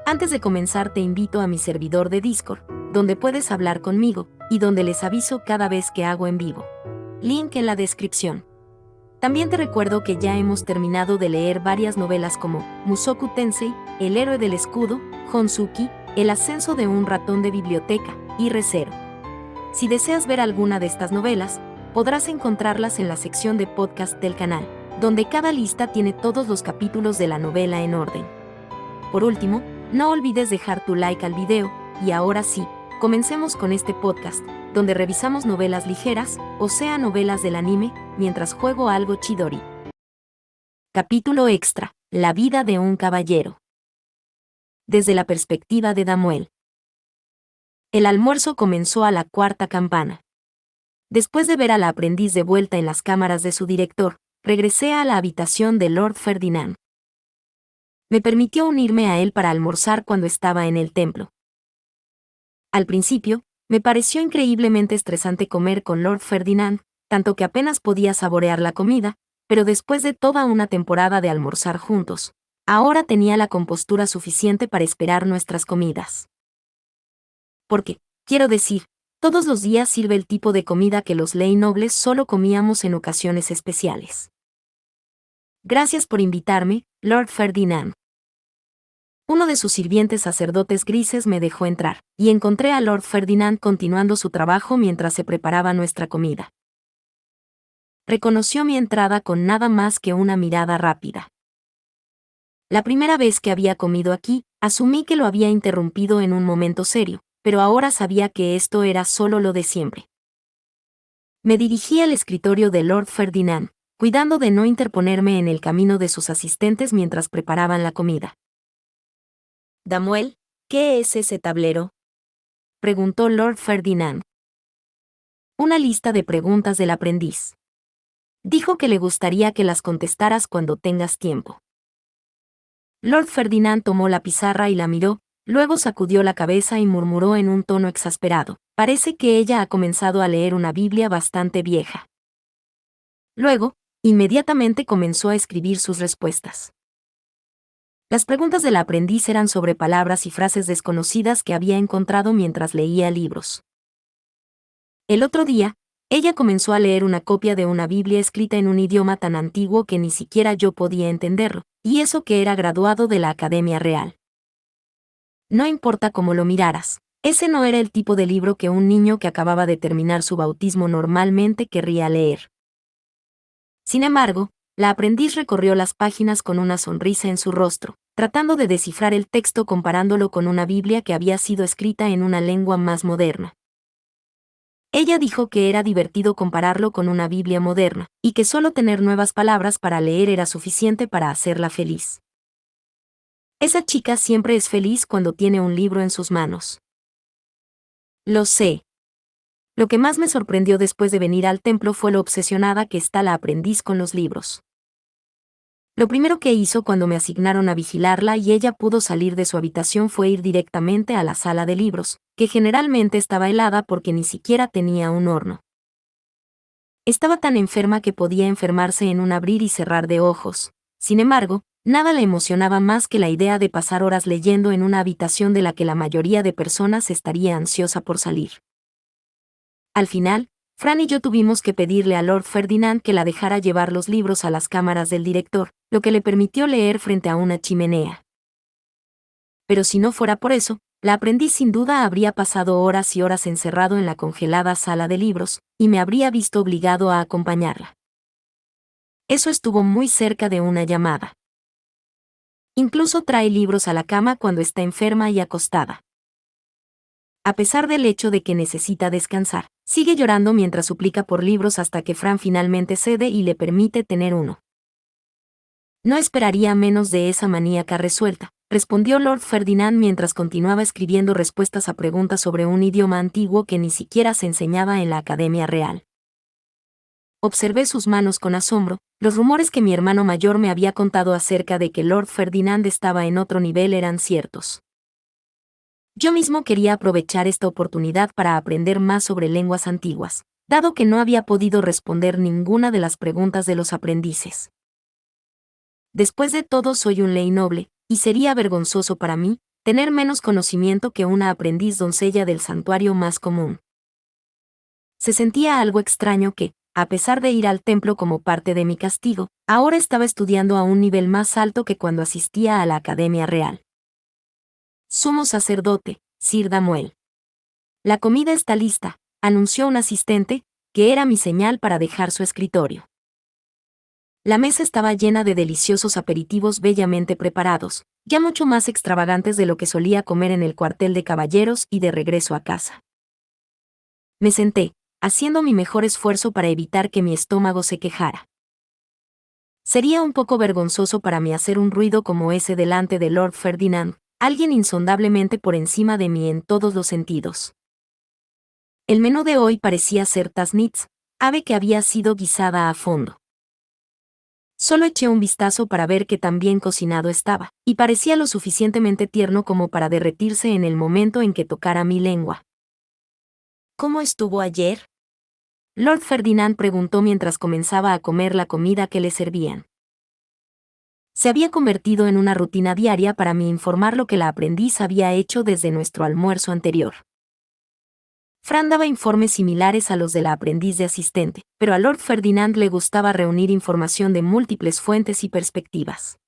Antes de comenzar te invito a mi servidor de Discord, donde puedes hablar conmigo, y donde les aviso cada vez que hago en vivo. Link en la descripción. También te recuerdo que ya hemos terminado de leer varias novelas como Mushoku Tensei, El héroe del escudo, Honsuki, El ascenso de un ratón de biblioteca, y Re:Zero. Si deseas ver alguna de estas novelas, podrás encontrarlas en la sección de podcast del canal, donde cada lista tiene todos los capítulos de la novela en orden. Por último, no olvides dejar tu like al video, y ahora sí, comencemos con este podcast, donde revisamos novelas ligeras, o sea novelas del anime, mientras juego algo Chidori. Capítulo extra, La vida de un caballero. Desde la perspectiva de Damuel. El almuerzo comenzó a la cuarta campana. Después de ver a la aprendiz de vuelta en las cámaras de su director, regresé a la habitación de Lord Ferdinand. Me permitió unirme a él para almorzar cuando estaba en el templo. Al principio, me pareció increíblemente estresante comer con Lord Ferdinand, tanto que apenas podía saborear la comida, pero después de toda una temporada de almorzar juntos, ahora tenía la compostura suficiente para esperar nuestras comidas. Porque, quiero decir, todos los días sirve el tipo de comida que los ley nobles solo comíamos en ocasiones especiales. Gracias por invitarme, Lord Ferdinand. Uno de sus sirvientes sacerdotes grises me dejó entrar, y encontré a Lord Ferdinand continuando su trabajo mientras se preparaba nuestra comida. Reconoció mi entrada con nada más que una mirada rápida. La primera vez que había comido aquí, asumí que lo había interrumpido en un momento serio, pero ahora sabía que esto era solo lo de siempre. Me dirigí al escritorio de Lord Ferdinand, cuidando de no interponerme en el camino de sus asistentes mientras preparaban la comida. Damuel, ¿qué es ese tablero?, preguntó Lord Ferdinand. Una lista de preguntas del aprendiz. Dijo que le gustaría que las contestaras cuando tengas tiempo. Lord Ferdinand tomó la pizarra y la miró, luego sacudió la cabeza y murmuró en un tono exasperado: parece que ella ha comenzado a leer una Biblia bastante vieja. Luego, inmediatamente comenzó a escribir sus respuestas. Las preguntas del aprendiz eran sobre palabras y frases desconocidas que había encontrado mientras leía libros. El otro día, ella comenzó a leer una copia de una Biblia escrita en un idioma tan antiguo que ni siquiera yo podía entenderlo, y eso que era graduado de la Academia Real. No importa cómo lo miraras, ese no era el tipo de libro que un niño que acababa de terminar su bautismo normalmente querría leer. Sin embargo, la aprendiz recorrió las páginas con una sonrisa en su rostro, tratando de descifrar el texto comparándolo con una Biblia que había sido escrita en una lengua más moderna. Ella dijo que era divertido compararlo con una Biblia moderna, y que solo tener nuevas palabras para leer era suficiente para hacerla feliz. Esa chica siempre es feliz cuando tiene un libro en sus manos. Lo sé. Lo que más me sorprendió después de venir al templo fue lo obsesionada que está la aprendiz con los libros. Lo primero que hizo cuando me asignaron a vigilarla y ella pudo salir de su habitación fue ir directamente a la sala de libros, que generalmente estaba helada porque ni siquiera tenía un horno. Estaba tan enferma que podía enfermarse en un abrir y cerrar de ojos. Sin embargo, nada le emocionaba más que la idea de pasar horas leyendo en una habitación de la que la mayoría de personas estaría ansiosa por salir. Al final, Fran y yo tuvimos que pedirle a Lord Ferdinand que la dejara llevar los libros a las cámaras del director, lo que le permitió leer frente a una chimenea. Pero si no fuera por eso, la aprendiz sin duda habría pasado horas y horas encerrado en la congelada sala de libros, y me habría visto obligado a acompañarla. Eso estuvo muy cerca de una llamada. Incluso trae libros a la cama cuando está enferma y acostada. A pesar del hecho de que necesita descansar, sigue llorando mientras suplica por libros hasta que Fran finalmente cede y le permite tener uno. No esperaría menos de esa maníaca resuelta, respondió Lord Ferdinand mientras continuaba escribiendo respuestas a preguntas sobre un idioma antiguo que ni siquiera se enseñaba en la Academia Real. Observé sus manos con asombro. Los rumores que mi hermano mayor me había contado acerca de que Lord Ferdinand estaba en otro nivel eran ciertos. Yo mismo quería aprovechar esta oportunidad para aprender más sobre lenguas antiguas, dado que no había podido responder ninguna de las preguntas de los aprendices. Después de todo soy un ley noble, y sería vergonzoso para mí tener menos conocimiento que una aprendiz doncella del santuario más común. Se sentía algo extraño que, a pesar de ir al templo como parte de mi castigo, ahora estaba estudiando a un nivel más alto que cuando asistía a la Academia Real. Sumo sacerdote, Sir Damuel. La comida está lista, anunció un asistente, que era mi señal para dejar su escritorio. La mesa estaba llena de deliciosos aperitivos bellamente preparados, ya mucho más extravagantes de lo que solía comer en el cuartel de caballeros y de regreso a casa. Me senté, haciendo mi mejor esfuerzo para evitar que mi estómago se quejara. Sería un poco vergonzoso para mí hacer un ruido como ese delante de Lord Ferdinand, alguien insondablemente por encima de mí en todos los sentidos. El menú de hoy parecía ser tasnitz, ave que había sido guisada a fondo. Solo eché un vistazo para ver que tan bien cocinado estaba, y parecía lo suficientemente tierno como para derretirse en el momento en que tocara mi lengua. ¿Cómo estuvo ayer?, Lord Ferdinand preguntó mientras comenzaba a comer la comida que le servían. Se había convertido en una rutina diaria para mí informar lo que la aprendiz había hecho desde nuestro almuerzo anterior. Fran daba informes similares a los de la aprendiz de asistente, pero a Lord Ferdinand le gustaba reunir información de múltiples fuentes y perspectivas.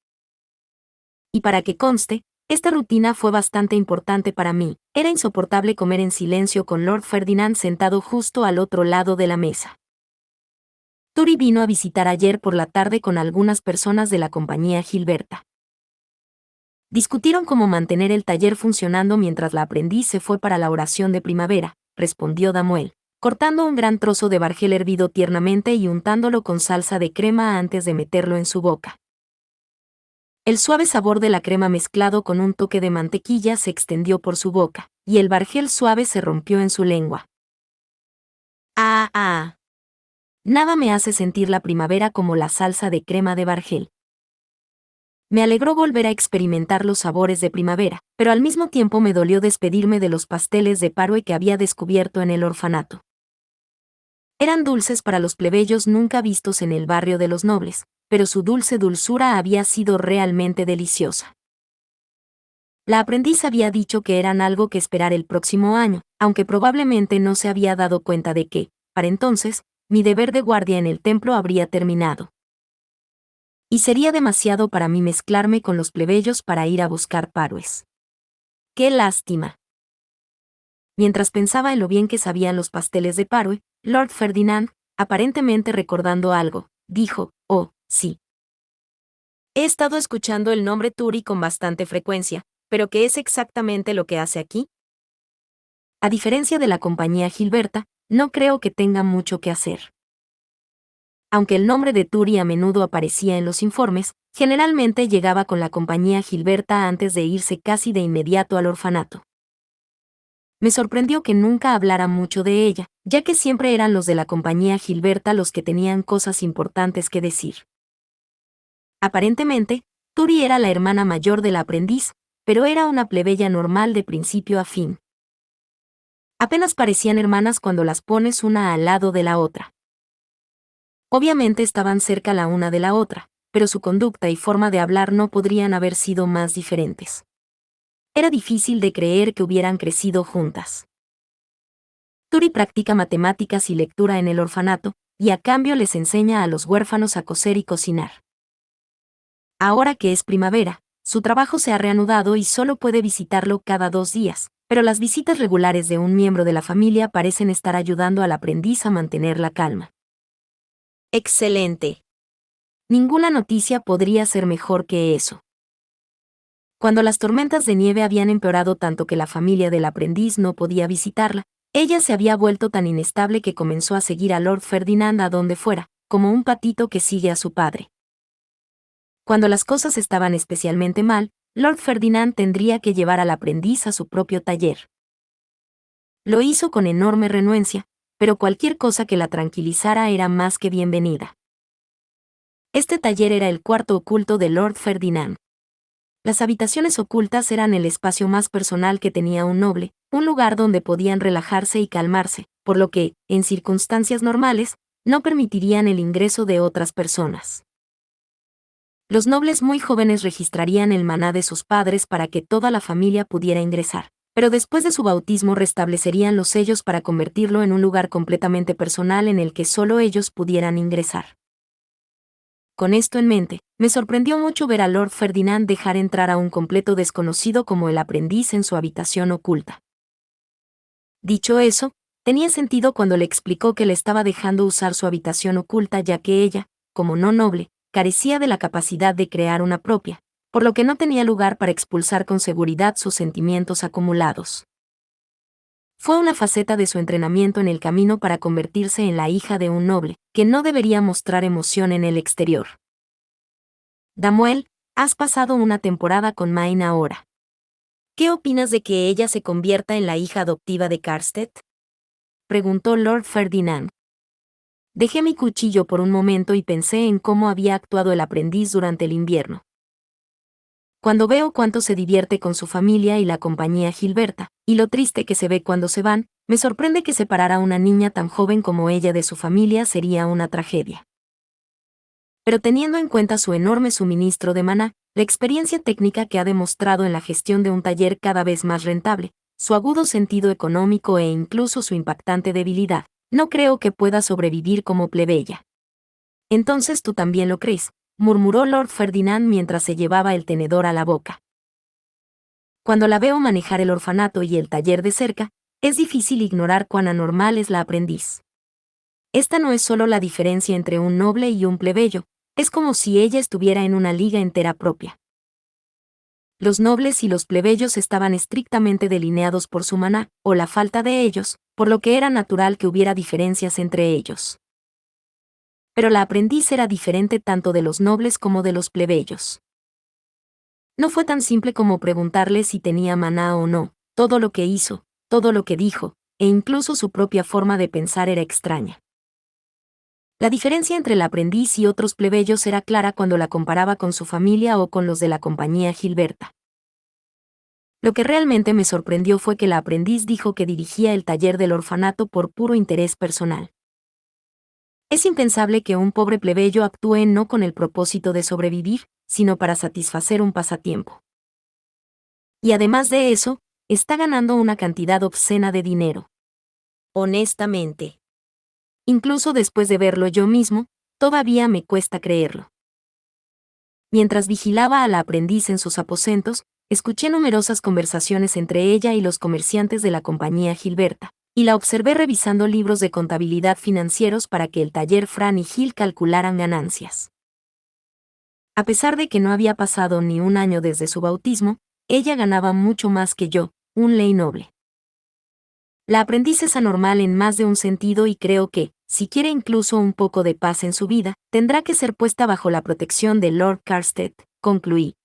Y para que conste, esta rutina fue bastante importante para mí. Era insoportable comer en silencio con Lord Ferdinand sentado justo al otro lado de la mesa. Turi vino a visitar ayer por la tarde con algunas personas de la compañía Gilberta. Discutieron cómo mantener el taller funcionando mientras la aprendiz se fue para la oración de primavera, respondió Damuel, cortando un gran trozo de bargel hervido tiernamente y untándolo con salsa de crema antes de meterlo en su boca. El suave sabor de la crema mezclado con un toque de mantequilla se extendió por su boca, y el bargel suave se rompió en su lengua. ¡Ah! Nada me hace sentir la primavera como la salsa de crema de bargel. Me alegró volver a experimentar los sabores de primavera, pero al mismo tiempo me dolió despedirme de los pasteles de Parue que había descubierto en el orfanato. Eran dulces para los plebeyos nunca vistos en el barrio de los nobles, pero su dulce dulzura había sido realmente deliciosa. La aprendiz había dicho que eran algo que esperar el próximo año, aunque probablemente no se había dado cuenta de que, para entonces, mi deber de guardia en el templo habría terminado. Y sería demasiado para mí mezclarme con los plebeyos para ir a buscar Parues. ¡Qué lástima! Mientras pensaba en lo bien que sabían los pasteles de Parue, Lord Ferdinand, aparentemente recordando algo, dijo, «Oh, sí. He estado escuchando el nombre Turi con bastante frecuencia, pero ¿qué es exactamente lo que hace aquí?». A diferencia de la compañía Gilberta, no creo que tenga mucho que hacer. Aunque el nombre de Turi a menudo aparecía en los informes, generalmente llegaba con la compañía Gilberta antes de irse casi de inmediato al orfanato. Me sorprendió que nunca hablara mucho de ella, ya que siempre eran los de la compañía Gilberta los que tenían cosas importantes que decir. Aparentemente, Turi era la hermana mayor de la aprendiz, pero era una plebeya normal de principio a fin. Apenas parecían hermanas cuando las pones una al lado de la otra. Obviamente estaban cerca la una de la otra, pero su conducta y forma de hablar no podrían haber sido más diferentes. Era difícil de creer que hubieran crecido juntas. Turi practica matemáticas y lectura en el orfanato, y a cambio les enseña a los huérfanos a coser y cocinar. Ahora que es primavera, su trabajo se ha reanudado y solo puede visitarlo cada 2 días, pero las visitas regulares de un miembro de la familia parecen estar ayudando al aprendiz a mantener la calma. ¡Excelente! Ninguna noticia podría ser mejor que eso. Cuando las tormentas de nieve habían empeorado tanto que la familia del aprendiz no podía visitarla, ella se había vuelto tan inestable que comenzó a seguir a Lord Ferdinand a donde fuera, como un patito que sigue a su padre. Cuando las cosas estaban especialmente mal, Lord Ferdinand tendría que llevar al aprendiz a su propio taller. Lo hizo con enorme renuencia, pero cualquier cosa que la tranquilizara era más que bienvenida. Este taller era el cuarto oculto de Lord Ferdinand. Las habitaciones ocultas eran el espacio más personal que tenía un noble, un lugar donde podían relajarse y calmarse, por lo que, en circunstancias normales, no permitirían el ingreso de otras personas. Los nobles muy jóvenes registrarían el maná de sus padres para que toda la familia pudiera ingresar, pero después de su bautismo restablecerían los sellos para convertirlo en un lugar completamente personal en el que solo ellos pudieran ingresar. Con esto en mente, me sorprendió mucho ver a Lord Ferdinand dejar entrar a un completo desconocido como el aprendiz en su habitación oculta. Dicho eso, tenía sentido cuando le explicó que le estaba dejando usar su habitación oculta ya que ella, como no noble, carecía de la capacidad de crear una propia, por lo que no tenía lugar para expulsar con seguridad sus sentimientos acumulados. Fue una faceta de su entrenamiento en el camino para convertirse en la hija de un noble, que no debería mostrar emoción en el exterior. Damuel, has pasado una temporada con Main ahora. ¿Qué opinas de que ella se convierta en la hija adoptiva de Karstedt? Preguntó Lord Ferdinand. Dejé mi cuchillo por un momento y pensé en cómo había actuado el aprendiz durante el invierno. Cuando veo cuánto se divierte con su familia y la compañía Gilberta, y lo triste que se ve cuando se van, me sorprende que separar a una niña tan joven como ella de su familia sería una tragedia. Pero teniendo en cuenta su enorme suministro de maná, la experiencia técnica que ha demostrado en la gestión de un taller cada vez más rentable, su agudo sentido económico e incluso su impactante debilidad, no creo que pueda sobrevivir como plebeya. Entonces tú también lo crees, murmuró Lord Ferdinand mientras se llevaba el tenedor a la boca. Cuando la veo manejar el orfanato y el taller de cerca, es difícil ignorar cuán anormal es la aprendiz. Esta no es solo la diferencia entre un noble y un plebeyo, es como si ella estuviera en una liga entera propia. Los nobles y los plebeyos estaban estrictamente delineados por su maná, o la falta de ellos, por lo que era natural que hubiera diferencias entre ellos. Pero la aprendiz era diferente tanto de los nobles como de los plebeyos. No fue tan simple como preguntarle si tenía maná o no, todo lo que hizo, todo lo que dijo, e incluso su propia forma de pensar era extraña. La diferencia entre el aprendiz y otros plebeyos era clara cuando la comparaba con su familia o con los de la compañía Gilberta. Lo que realmente me sorprendió fue que la aprendiz dijo que dirigía el taller del orfanato por puro interés personal. Es impensable que un pobre plebeyo actúe no con el propósito de sobrevivir, sino para satisfacer un pasatiempo. Y además de eso, está ganando una cantidad obscena de dinero. Honestamente. Incluso después de verlo yo mismo, todavía me cuesta creerlo. Mientras vigilaba a la aprendiz en sus aposentos, escuché numerosas conversaciones entre ella y los comerciantes de la compañía Gilberta, y la observé revisando libros de contabilidad financieros para que el taller Fran y Gil calcularan ganancias. A pesar de que no había pasado ni un año desde su bautismo, ella ganaba mucho más que yo, un ley noble. La aprendiz es anormal en más de un sentido y creo que, si quiere incluso un poco de paz en su vida, tendrá que ser puesta bajo la protección de Lord Karstedt, concluí.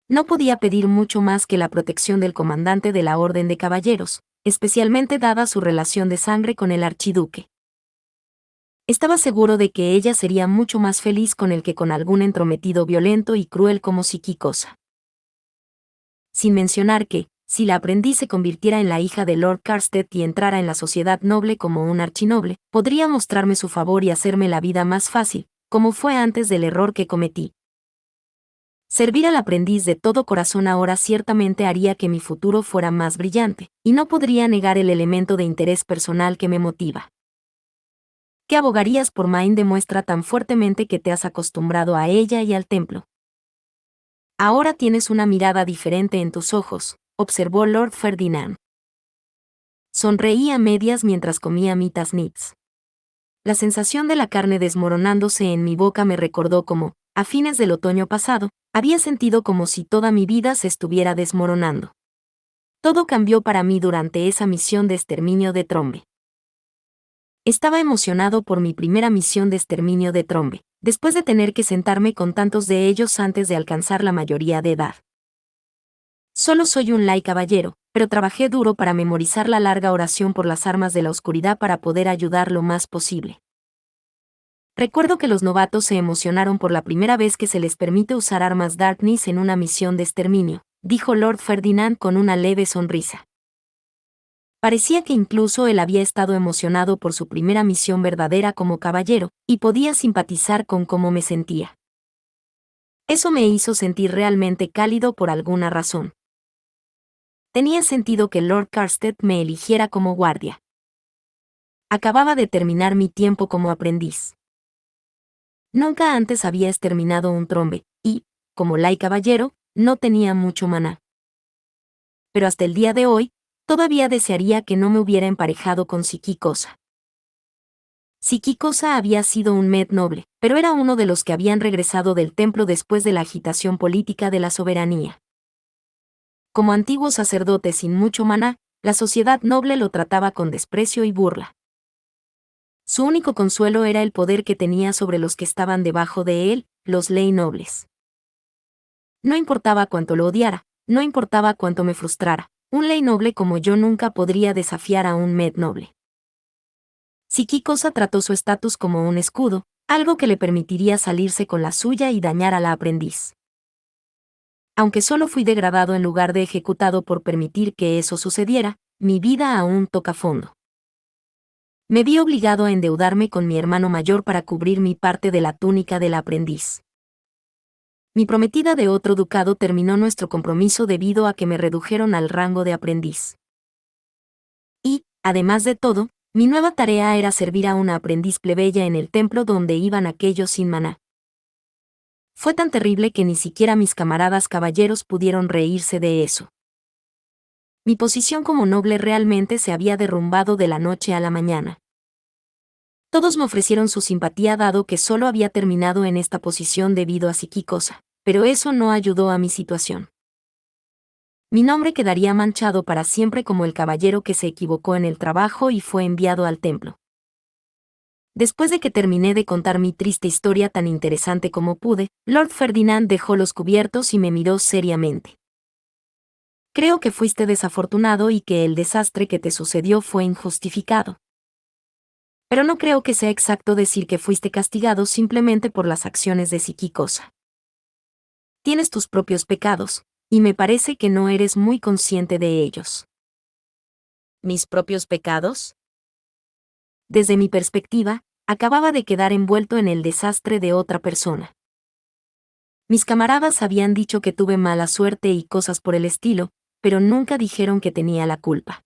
No podía pedir mucho más que la protección del comandante de la Orden de Caballeros, especialmente dada su relación de sangre con el archiduque. Estaba seguro de que ella sería mucho más feliz con él que con algún entrometido violento y cruel como Psiquicosa. Sin mencionar que, si la aprendiz se convirtiera en la hija de Lord Karstedt y entrara en la sociedad noble como un archinoble, podría mostrarme su favor y hacerme la vida más fácil, como fue antes del error que cometí. Servir al aprendiz de todo corazón ahora ciertamente haría que mi futuro fuera más brillante, y no podría negar el elemento de interés personal que me motiva. ¿Qué abogarías por Main demuestra tan fuertemente que te has acostumbrado a ella y al templo? Ahora tienes una mirada diferente en tus ojos, observó Lord Ferdinand. Sonreí a medias mientras comía mitas nits. La sensación de la carne desmoronándose en mi boca me recordó cómo, a fines del otoño pasado, había sentido como si toda mi vida se estuviera desmoronando. Todo cambió para mí durante esa misión de exterminio de Trombe. Estaba emocionado por mi primera misión de exterminio de Trombe, después de tener que sentarme con tantos de ellos antes de alcanzar la mayoría de edad. Solo soy un lai caballero, pero trabajé duro para memorizar la larga oración por las armas de la oscuridad para poder ayudar lo más posible. Recuerdo que los novatos se emocionaron por la primera vez que se les permite usar armas Darkness en una misión de exterminio, dijo Lord Ferdinand con una leve sonrisa. Parecía que incluso él había estado emocionado por su primera misión verdadera como caballero, y podía simpatizar con cómo me sentía. Eso me hizo sentir realmente cálido por alguna razón. Tenía sentido que Lord Carstead me eligiera como guardia. Acababa de terminar mi tiempo como aprendiz. Nunca antes había exterminado un trombe, y, como Lai caballero, no tenía mucho maná. Pero hasta el día de hoy, todavía desearía que no me hubiera emparejado con Sikikosa. Sikikosa había sido un Med noble, pero era uno de los que habían regresado del templo después de la agitación política de la soberanía. Como antiguo sacerdote sin mucho maná, la sociedad noble lo trataba con desprecio y burla. Su único consuelo era el poder que tenía sobre los que estaban debajo de él, los ley nobles. No importaba cuánto lo odiara, no importaba cuánto me frustrara, un ley noble como yo nunca podría desafiar a un Med noble. Sikikosa trató su estatus como un escudo, algo que le permitiría salirse con la suya y dañar a la aprendiz. Aunque solo fui degradado en lugar de ejecutado por permitir que eso sucediera, mi vida aún toca fondo. Me vi obligado a endeudarme con mi hermano mayor para cubrir mi parte de la túnica del aprendiz. Mi prometida de otro ducado terminó nuestro compromiso debido a que me redujeron al rango de aprendiz. Y, además de todo, mi nueva tarea era servir a una aprendiz plebeya en el templo donde iban aquellos sin maná. Fue tan terrible que ni siquiera mis camaradas caballeros pudieron reírse de eso. Mi posición como noble realmente se había derrumbado de la noche a la mañana. Todos me ofrecieron su simpatía dado que solo había terminado en esta posición debido a Sikikosa, pero eso no ayudó a mi situación. Mi nombre quedaría manchado para siempre como el caballero que se equivocó en el trabajo y fue enviado al templo. Después de que terminé de contar mi triste historia tan interesante como pude, Lord Ferdinand dejó los cubiertos y me miró seriamente. Creo que fuiste desafortunado y que el desastre que te sucedió fue injustificado. Pero no creo que sea exacto decir que fuiste castigado simplemente por las acciones de Sikikosa. Tienes tus propios pecados, y me parece que no eres muy consciente de ellos. ¿Mis propios pecados? Desde mi perspectiva, acababa de quedar envuelto en el desastre de otra persona. Mis camaradas habían dicho que tuve mala suerte y cosas por el estilo, pero nunca dijeron que tenía la culpa.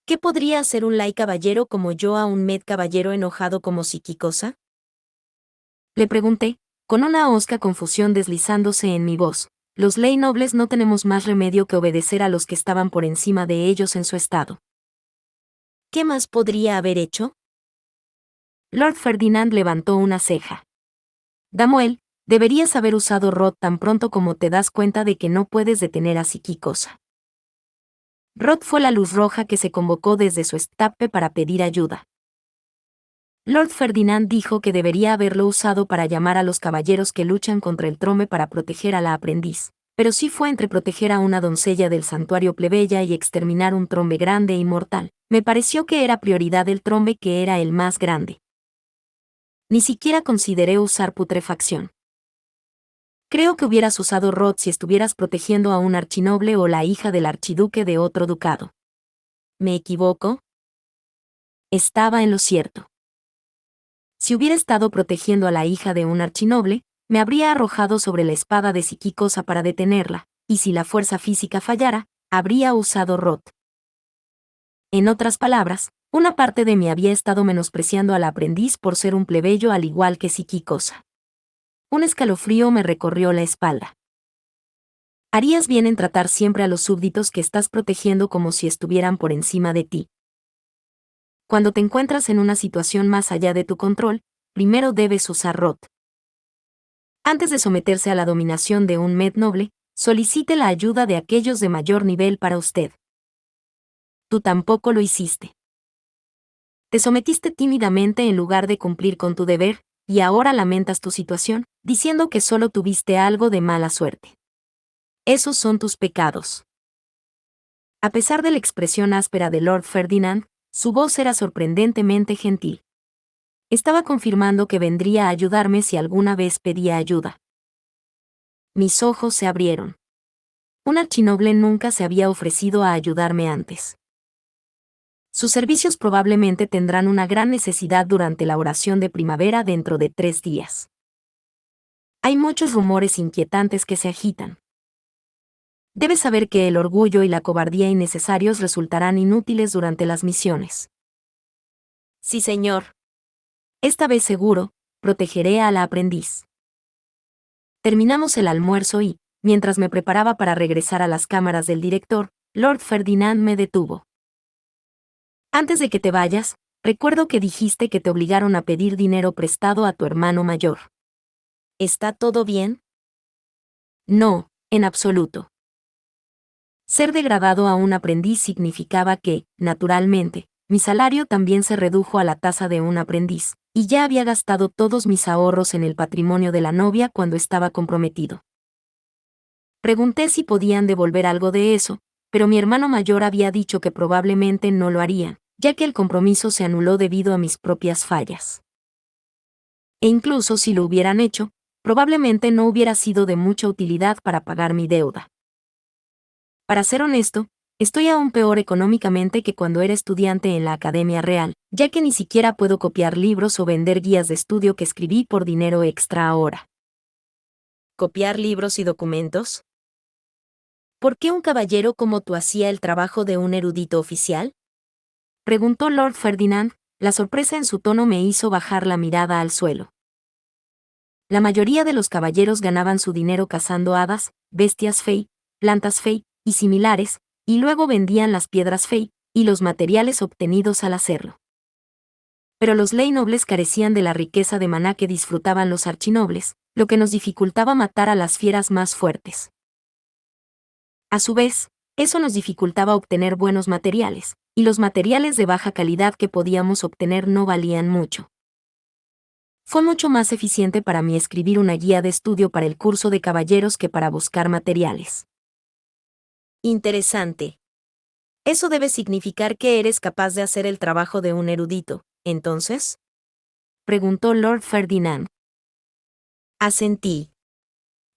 ¿Qué podría hacer un Lai caballero como yo a un Med caballero enojado como Sikikosa? Le pregunté, con una hosca confusión deslizándose en mi voz. Los ley nobles no tenemos más remedio que obedecer a los que estaban por encima de ellos en su estado. ¿Qué más podría haber hecho? Lord Ferdinand levantó una ceja. Damuel, deberías haber usado Rod tan pronto como te das cuenta de que no puedes detener a Sikikosa. Rod fue la luz roja que se convocó desde su escape para pedir ayuda. Lord Ferdinand dijo que debería haberlo usado para llamar a los caballeros que luchan contra el trome para proteger a la aprendiz, pero sí fue entre proteger a una doncella del santuario plebeya y exterminar un trombe grande y mortal. Me pareció que era prioridad el trombe que era el más grande. Ni siquiera consideré usar putrefacción. Creo que hubieras usado Rod si estuvieras protegiendo a un archinoble o la hija del archiduque de otro ducado. ¿Me equivoco? Estaba en lo cierto. Si hubiera estado protegiendo a la hija de un archinoble, me habría arrojado sobre la espada de Sikikosa para detenerla, y si la fuerza física fallara, habría usado Rod. En otras palabras, una parte de mí había estado menospreciando al aprendiz por ser un plebeyo al igual que Sikikosa. Un escalofrío me recorrió la espalda. Harías bien en tratar siempre a los súbditos que estás protegiendo como si estuvieran por encima de ti. Cuando te encuentras en una situación más allá de tu control, primero debes usar Rod. Antes de someterse a la dominación de un Med noble, solicite la ayuda de aquellos de mayor nivel para usted. Tú tampoco lo hiciste. Te sometiste tímidamente en lugar de cumplir con tu deber, y ahora lamentas tu situación, diciendo que solo tuviste algo de mala suerte. Esos son tus pecados. A pesar de la expresión áspera de Lord Ferdinand, su voz era sorprendentemente gentil. Estaba confirmando que vendría a ayudarme si alguna vez pedía ayuda. Mis ojos se abrieron. Un archinoble nunca se había ofrecido a ayudarme antes. Sus servicios probablemente tendrán una gran necesidad durante la oración de primavera dentro de 3 días. Hay muchos rumores inquietantes que se agitan. Debes saber que el orgullo y la cobardía innecesarios resultarán inútiles durante las misiones. Sí, señor. Esta vez seguro, protegeré a la aprendiz. Terminamos el almuerzo y, mientras me preparaba para regresar a las cámaras del director, Lord Ferdinand me detuvo. Antes de que te vayas, recuerdo que dijiste que te obligaron a pedir dinero prestado a tu hermano mayor. ¿Está todo bien? No, en absoluto. Ser degradado a un aprendiz significaba que, naturalmente, mi salario también se redujo a la tasa de un aprendiz, y ya había gastado todos mis ahorros en el patrimonio de la novia cuando estaba comprometido. Pregunté si podían devolver algo de eso, pero mi hermano mayor había dicho que probablemente no lo harían, ya que el compromiso se anuló debido a mis propias fallas. E incluso si lo hubieran hecho, probablemente no hubiera sido de mucha utilidad para pagar mi deuda. Para ser honesto, estoy aún peor económicamente que cuando era estudiante en la Academia Real, ya que ni siquiera puedo copiar libros o vender guías de estudio que escribí por dinero extra ahora. ¿Copiar libros y documentos? ¿Por qué un caballero como tú hacía el trabajo de un erudito oficial? Preguntó Lord Ferdinand. La sorpresa en su tono me hizo bajar la mirada al suelo. La mayoría de los caballeros ganaban su dinero cazando hadas, bestias fey, plantas fey y similares, y luego vendían las piedras fey y los materiales obtenidos al hacerlo. Pero los ley nobles carecían de la riqueza de maná que disfrutaban los archinobles, lo que nos dificultaba matar a las fieras más fuertes. A su vez, eso nos dificultaba obtener buenos materiales, y los materiales de baja calidad que podíamos obtener no valían mucho. Fue mucho más eficiente para mí escribir una guía de estudio para el curso de caballeros que para buscar materiales. Interesante. Eso debe significar que eres capaz de hacer el trabajo de un erudito, ¿entonces? Preguntó Lord Ferdinand. Asentí.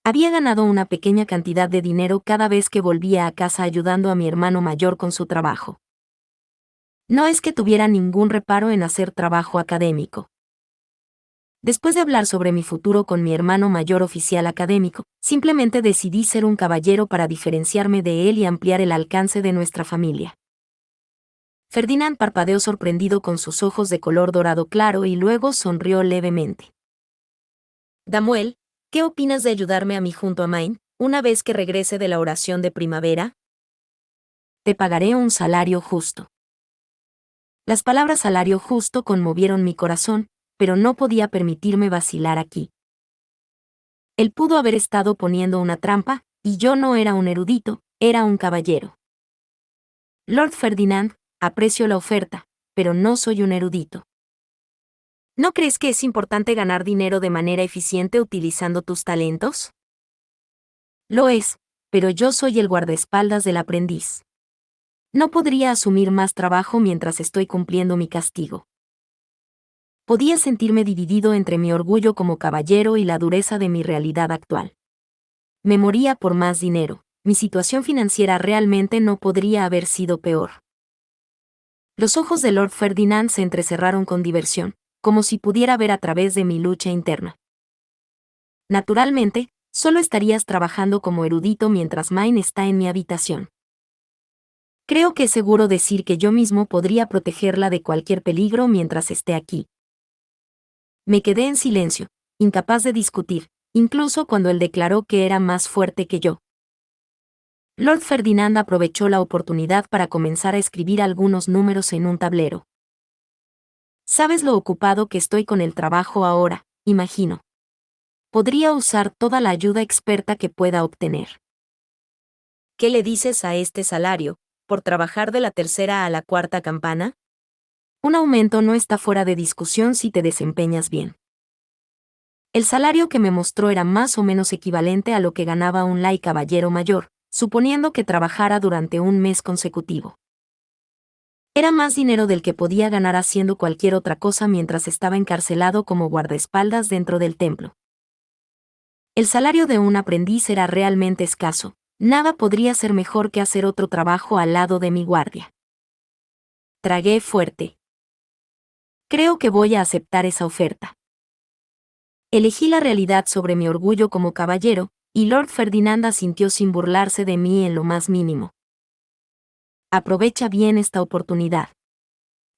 Había ganado una pequeña cantidad de dinero cada vez que volvía a casa ayudando a mi hermano mayor con su trabajo. No es que tuviera ningún reparo en hacer trabajo académico. Después de hablar sobre mi futuro con mi hermano mayor oficial académico, simplemente decidí ser un caballero para diferenciarme de él y ampliar el alcance de nuestra familia. Ferdinand parpadeó sorprendido con sus ojos de color dorado claro y luego sonrió levemente. Damuel, ¿qué opinas de ayudarme a mí junto a Main, una vez que regrese de la oración de primavera? Te pagaré un salario justo. Las palabras salario justo conmovieron mi corazón, pero no podía permitirme vacilar aquí. Él pudo haber estado poniendo una trampa, y yo no era un erudito, era un caballero. Lord Ferdinand, aprecio la oferta, pero no soy un erudito. ¿No crees que es importante ganar dinero de manera eficiente utilizando tus talentos? Lo es, pero yo soy el guardaespaldas del aprendiz. No podría asumir más trabajo mientras estoy cumpliendo mi castigo. Podía sentirme dividido entre mi orgullo como caballero y la dureza de mi realidad actual. Me moría por más dinero, mi situación financiera realmente no podría haber sido peor. Los ojos de Lord Ferdinand se entrecerraron con diversión, como si pudiera ver a través de mi lucha interna. Naturalmente, solo estarías trabajando como erudito mientras Main está en mi habitación. Creo que es seguro decir que yo mismo podría protegerla de cualquier peligro mientras esté aquí. Me quedé en silencio, incapaz de discutir, incluso cuando él declaró que era más fuerte que yo. Lord Ferdinand aprovechó la oportunidad para comenzar a escribir algunos números en un tablero. Sabes lo ocupado que estoy con el trabajo ahora, imagino. Podría usar toda la ayuda experta que pueda obtener. ¿Qué le dices a este salario, por trabajar de la tercera a la cuarta campana? Un aumento no está fuera de discusión si te desempeñas bien. El salario que me mostró era más o menos equivalente a lo que ganaba un lay caballero mayor, suponiendo que trabajara durante un mes consecutivo. Era más dinero del que podía ganar haciendo cualquier otra cosa mientras estaba encarcelado como guardaespaldas dentro del templo. El salario de un aprendiz era realmente escaso, nada podría ser mejor que hacer otro trabajo al lado de mi guardia. Tragué fuerte. Creo que voy a aceptar esa oferta. Elegí la realidad sobre mi orgullo como caballero, y Lord Ferdinand asintió sin burlarse de mí en lo más mínimo. Aprovecha bien esta oportunidad.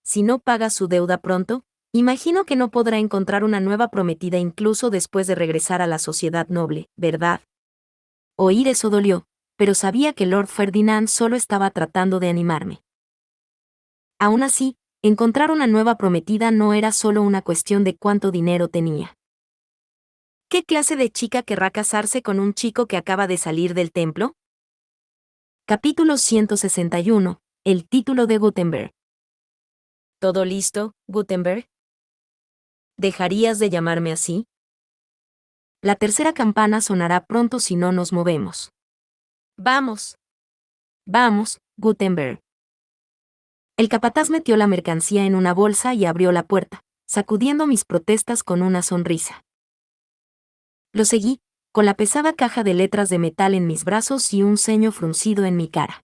Si no paga su deuda pronto, imagino que no podrá encontrar una nueva prometida incluso después de regresar a la sociedad noble, ¿verdad? Oír eso dolió, pero sabía que Lord Ferdinand solo estaba tratando de animarme. Aún así, encontrar una nueva prometida no era solo una cuestión de cuánto dinero tenía. ¿Qué clase de chica querrá casarse con un chico que acaba de salir del templo? Capítulo 161. El título de Gutenberg. ¿Todo listo, Gutenberg? ¿Dejarías de llamarme así? La tercera campana sonará pronto si no nos movemos. Vamos. Vamos, Gutenberg. El capataz metió la mercancía en una bolsa y abrió la puerta, sacudiendo mis protestas con una sonrisa. Lo seguí, con la pesada caja de letras de metal en mis brazos y un ceño fruncido en mi cara.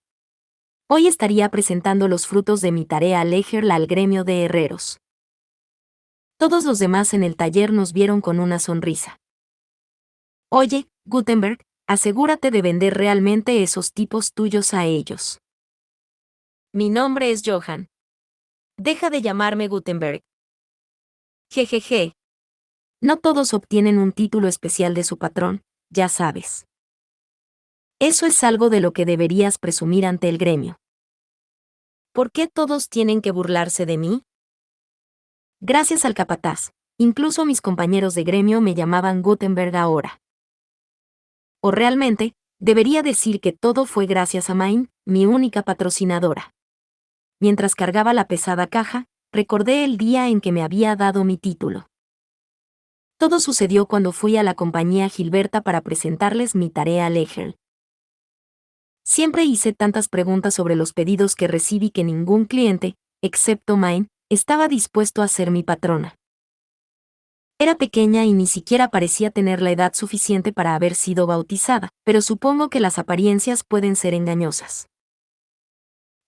Hoy estaría presentando los frutos de mi tarea Leger al gremio de herreros. Todos los demás en el taller nos vieron con una sonrisa. Oye, Gutenberg, asegúrate de vender realmente esos tipos tuyos a ellos. Mi nombre es Johann. Deja de llamarme Gutenberg. Jejeje. No todos obtienen un título especial de su patrón, ya sabes. Eso es algo de lo que deberías presumir ante el gremio. ¿Por qué todos tienen que burlarse de mí? Gracias al capataz, incluso mis compañeros de gremio me llamaban Gutenberg ahora. O realmente, debería decir que todo fue gracias a Main, mi única patrocinadora. Mientras cargaba la pesada caja, recordé el día en que me había dado mi título. Todo sucedió cuando fui a la compañía Gilberta para presentarles mi tarea Leger. Siempre hice tantas preguntas sobre los pedidos que recibí que ningún cliente, excepto Main, estaba dispuesto a ser mi patrona. Era pequeña y ni siquiera parecía tener la edad suficiente para haber sido bautizada, pero supongo que las apariencias pueden ser engañosas.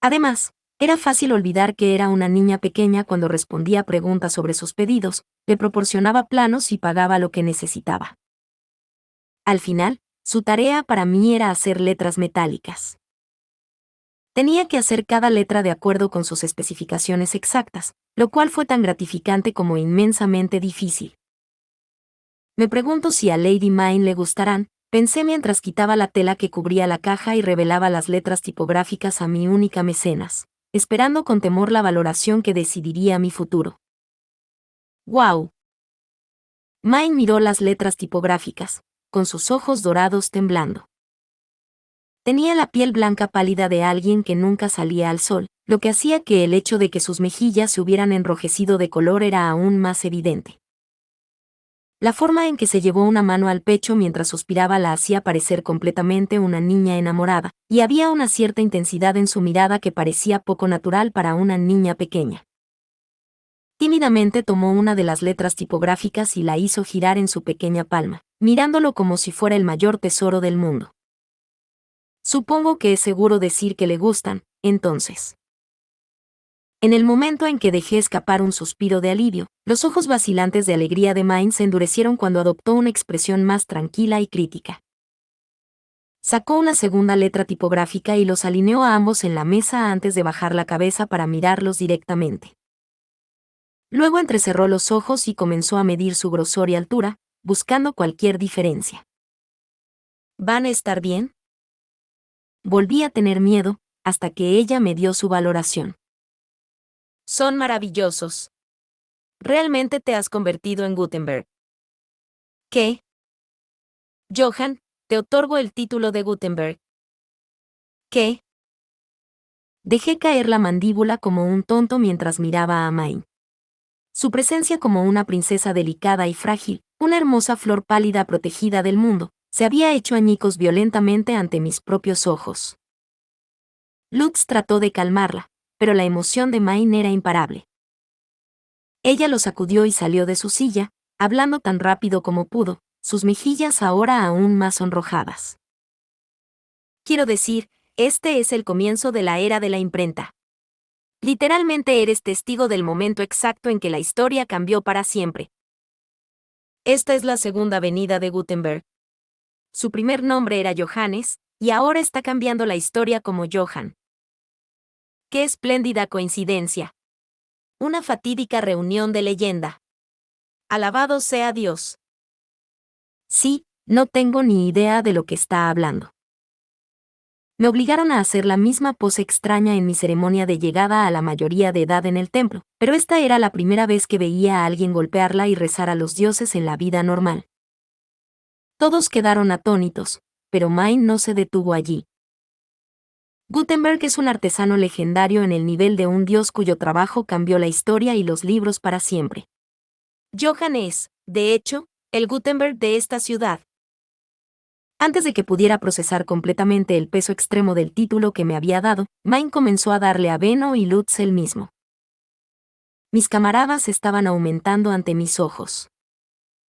Además, era fácil olvidar que era una niña pequeña cuando respondía a preguntas sobre sus pedidos, le proporcionaba planos y pagaba lo que necesitaba. Al final, su tarea para mí era hacer letras metálicas. Tenía que hacer cada letra de acuerdo con sus especificaciones exactas, lo cual fue tan gratificante como inmensamente difícil. Me pregunto si a Lady Mine le gustarán, pensé mientras quitaba la tela que cubría la caja y revelaba las letras tipográficas a mi única mecenas, esperando con temor la valoración que decidiría mi futuro. ¡Guau! Mine miró las letras tipográficas, con sus ojos dorados temblando. Tenía la piel blanca pálida de alguien que nunca salía al sol, lo que hacía que el hecho de que sus mejillas se hubieran enrojecido de color era aún más evidente. La forma en que se llevó una mano al pecho mientras suspiraba la hacía parecer completamente una niña enamorada, y había una cierta intensidad en su mirada que parecía poco natural para una niña pequeña. Tímidamente tomó una de las letras tipográficas y la hizo girar en su pequeña palma, mirándolo como si fuera el mayor tesoro del mundo. Supongo que es seguro decir que le gustan, entonces. En el momento en que dejé escapar un suspiro de alivio, los ojos vacilantes de alegría de Mine se endurecieron cuando adoptó una expresión más tranquila y crítica. Sacó una segunda letra tipográfica y los alineó a ambos en la mesa antes de bajar la cabeza para mirarlos directamente. Luego entrecerró los ojos y comenzó a medir su grosor y altura, buscando cualquier diferencia. ¿Van a estar bien? Volví a tener miedo, hasta que ella me dio su valoración. Son maravillosos. Realmente te has convertido en Gutenberg. ¿Qué? Johann, te otorgo el título de Gutenberg. ¿Qué? Dejé caer la mandíbula como un tonto mientras miraba a Mine. Su presencia como una princesa delicada y frágil, una hermosa flor pálida protegida del mundo, se había hecho añicos violentamente ante mis propios ojos. Lutz trató de calmarla, pero la emoción de Mine era imparable. Ella lo sacudió y salió de su silla, hablando tan rápido como pudo, sus mejillas ahora aún más sonrojadas. Quiero decir, este es el comienzo de la era de la imprenta. Literalmente eres testigo del momento exacto en que la historia cambió para siempre. Esta es la segunda avenida de Gutenberg. Su primer nombre era Johannes, y ahora está cambiando la historia como Johann. ¡Qué espléndida coincidencia! Una fatídica reunión de leyenda. Alabado sea Dios. Sí, no tengo ni idea de lo que está hablando. Me obligaron a hacer la misma pose extraña en mi ceremonia de llegada a la mayoría de edad en el templo, pero esta era la primera vez que veía a alguien golpearla y rezar a los dioses en la vida normal. Todos quedaron atónitos, pero Mine no se detuvo allí. Gutenberg es un artesano legendario en el nivel de un dios cuyo trabajo cambió la historia y los libros para siempre. Johann es, de hecho, el Gutenberg de esta ciudad. Antes de que pudiera procesar completamente el peso extremo del título que me había dado, Mine comenzó a darle a Benno y Lutz el mismo. Mis camaradas estaban aumentando ante mis ojos.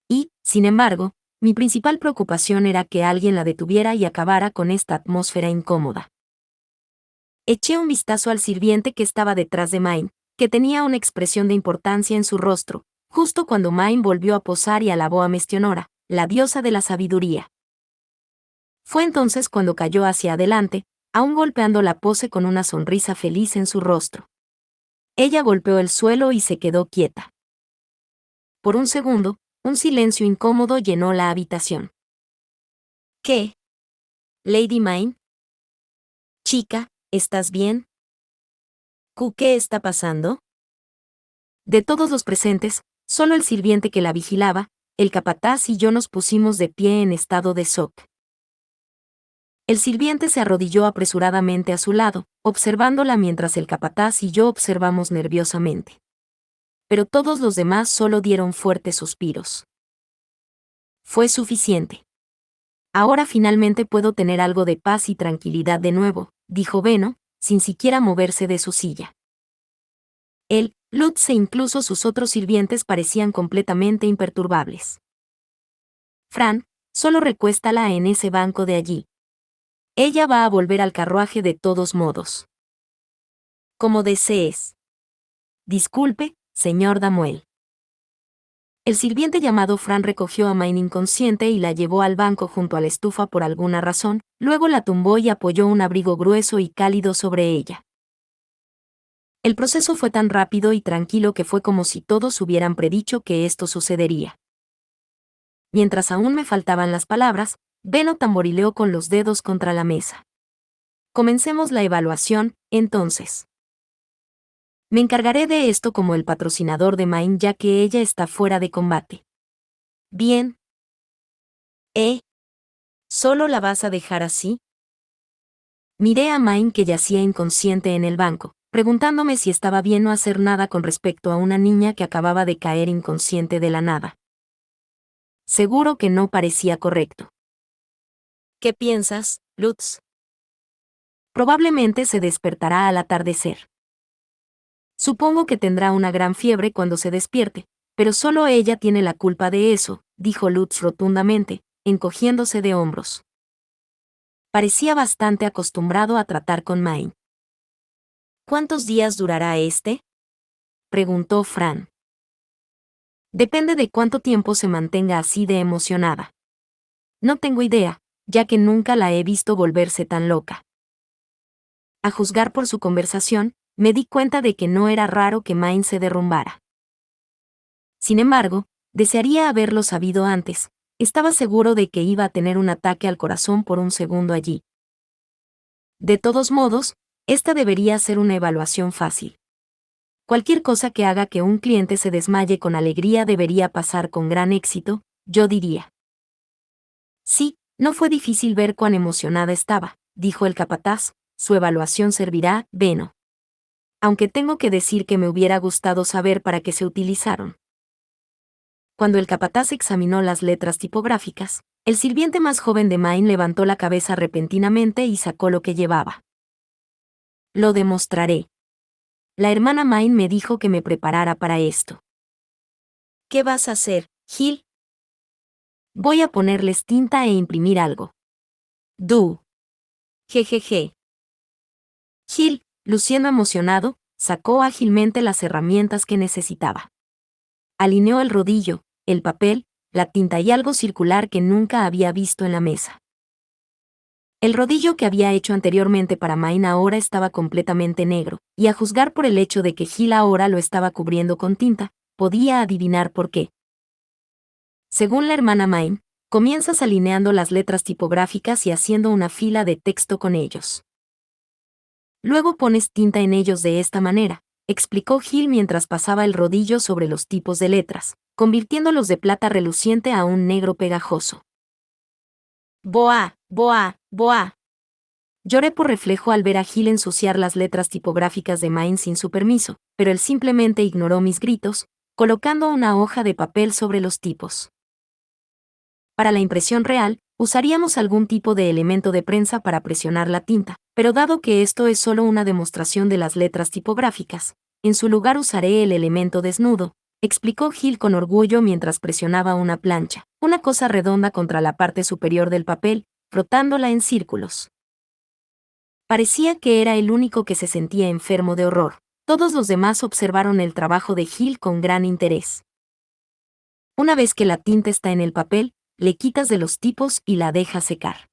Y, sin embargo, mi principal preocupación era que alguien la detuviera y acabara con esta atmósfera incómoda. Eché un vistazo al sirviente que estaba detrás de Mine, que tenía una expresión de importancia en su rostro, justo cuando Mine volvió a posar y alabó a Mestionora, la diosa de la sabiduría. Fue entonces cuando cayó hacia adelante, aún golpeando la pose con una sonrisa feliz en su rostro. Ella golpeó el suelo y se quedó quieta. Por un segundo, un silencio incómodo llenó la habitación. ¿Qué? Lady Mine. Chica, ¿estás bien? ¿Qué está pasando? De todos los presentes, solo el sirviente que la vigilaba, el capataz y yo nos pusimos de pie en estado de shock. El sirviente se arrodilló apresuradamente a su lado, observándola mientras el capataz y yo observamos nerviosamente. Pero todos los demás solo dieron fuertes suspiros. Fue suficiente. Ahora finalmente puedo tener algo de paz y tranquilidad de nuevo, dijo Benno, sin siquiera moverse de su silla. Él, Lutz e incluso sus otros sirvientes parecían completamente imperturbables. Fran, solo recuéstala en ese banco de allí. Ella va a volver al carruaje de todos modos. Como desees. Disculpe, señor Damuel. El sirviente llamado Fran recogió a Mine inconsciente y la llevó al banco junto a la estufa por alguna razón, luego la tumbó y apoyó un abrigo grueso y cálido sobre ella. El proceso fue tan rápido y tranquilo que fue como si todos hubieran predicho que esto sucedería. Mientras aún me faltaban las palabras, Benno tamborileó con los dedos contra la mesa. Comencemos la evaluación, entonces. Me encargaré de esto como el patrocinador de Mine ya que ella está fuera de combate. Bien. ¿Solo la vas a dejar así? Miré a Mine que yacía inconsciente en el banco, preguntándome si estaba bien no hacer nada con respecto a una niña que acababa de caer inconsciente de la nada. Seguro que no parecía correcto. ¿Qué piensas, Lutz? Probablemente se despertará al atardecer. Supongo que tendrá una gran fiebre cuando se despierte, pero solo ella tiene la culpa de eso, dijo Lutz rotundamente, encogiéndose de hombros. Parecía bastante acostumbrado a tratar con Mine. ¿Cuántos días durará este? Preguntó Fran. Depende de cuánto tiempo se mantenga así de emocionada. No tengo idea, ya que nunca la he visto volverse tan loca. A juzgar por su conversación, me di cuenta de que no era raro que Mine se derrumbara. Sin embargo, desearía haberlo sabido antes. Estaba seguro de que iba a tener un ataque al corazón por un segundo allí. De todos modos, esta debería ser una evaluación fácil. Cualquier cosa que haga que un cliente se desmaye con alegría debería pasar con gran éxito, yo diría. Sí, no fue difícil ver cuán emocionada estaba, dijo el capataz, su evaluación servirá, Benno. Aunque tengo que decir que me hubiera gustado saber para qué se utilizaron. Cuando el capataz examinó las letras tipográficas, el sirviente más joven de Mine levantó la cabeza repentinamente y sacó lo que llevaba. Lo demostraré. La hermana Mine me dijo que me preparara para esto. ¿Qué vas a hacer, Gil? Voy a ponerles tinta e imprimir algo. Jejeje. Gil, luciendo emocionado, sacó ágilmente las herramientas que necesitaba. Alineó el rodillo, el papel, la tinta y algo circular que nunca había visto en la mesa. El rodillo que había hecho anteriormente para Main ahora estaba completamente negro, y a juzgar por el hecho de que Gil ahora lo estaba cubriendo con tinta, podía adivinar por qué. Según la hermana Main, comienzas alineando las letras tipográficas y haciendo una fila de texto con ellos. Luego pones tinta en ellos de esta manera, explicó Gil mientras pasaba el rodillo sobre los tipos de letras, convirtiéndolos de plata reluciente a un negro pegajoso. ¡Boa! ¡Boa! ¡Boa! Lloré por reflejo al ver a Gil ensuciar las letras tipográficas de Main sin su permiso, pero él simplemente ignoró mis gritos, colocando una hoja de papel sobre los tipos. Para la impresión real, usaríamos algún tipo de elemento de prensa para presionar la tinta, pero dado que esto es solo una demostración de las letras tipográficas, en su lugar usaré el elemento desnudo, explicó Gil con orgullo mientras presionaba una plancha, una cosa redonda contra la parte superior del papel, frotándola en círculos. Parecía que era el único que se sentía enfermo de horror. Todos los demás observaron el trabajo de Gil con gran interés. Una vez que la tinta está en el papel, le quitas de los tipos y la dejas secar.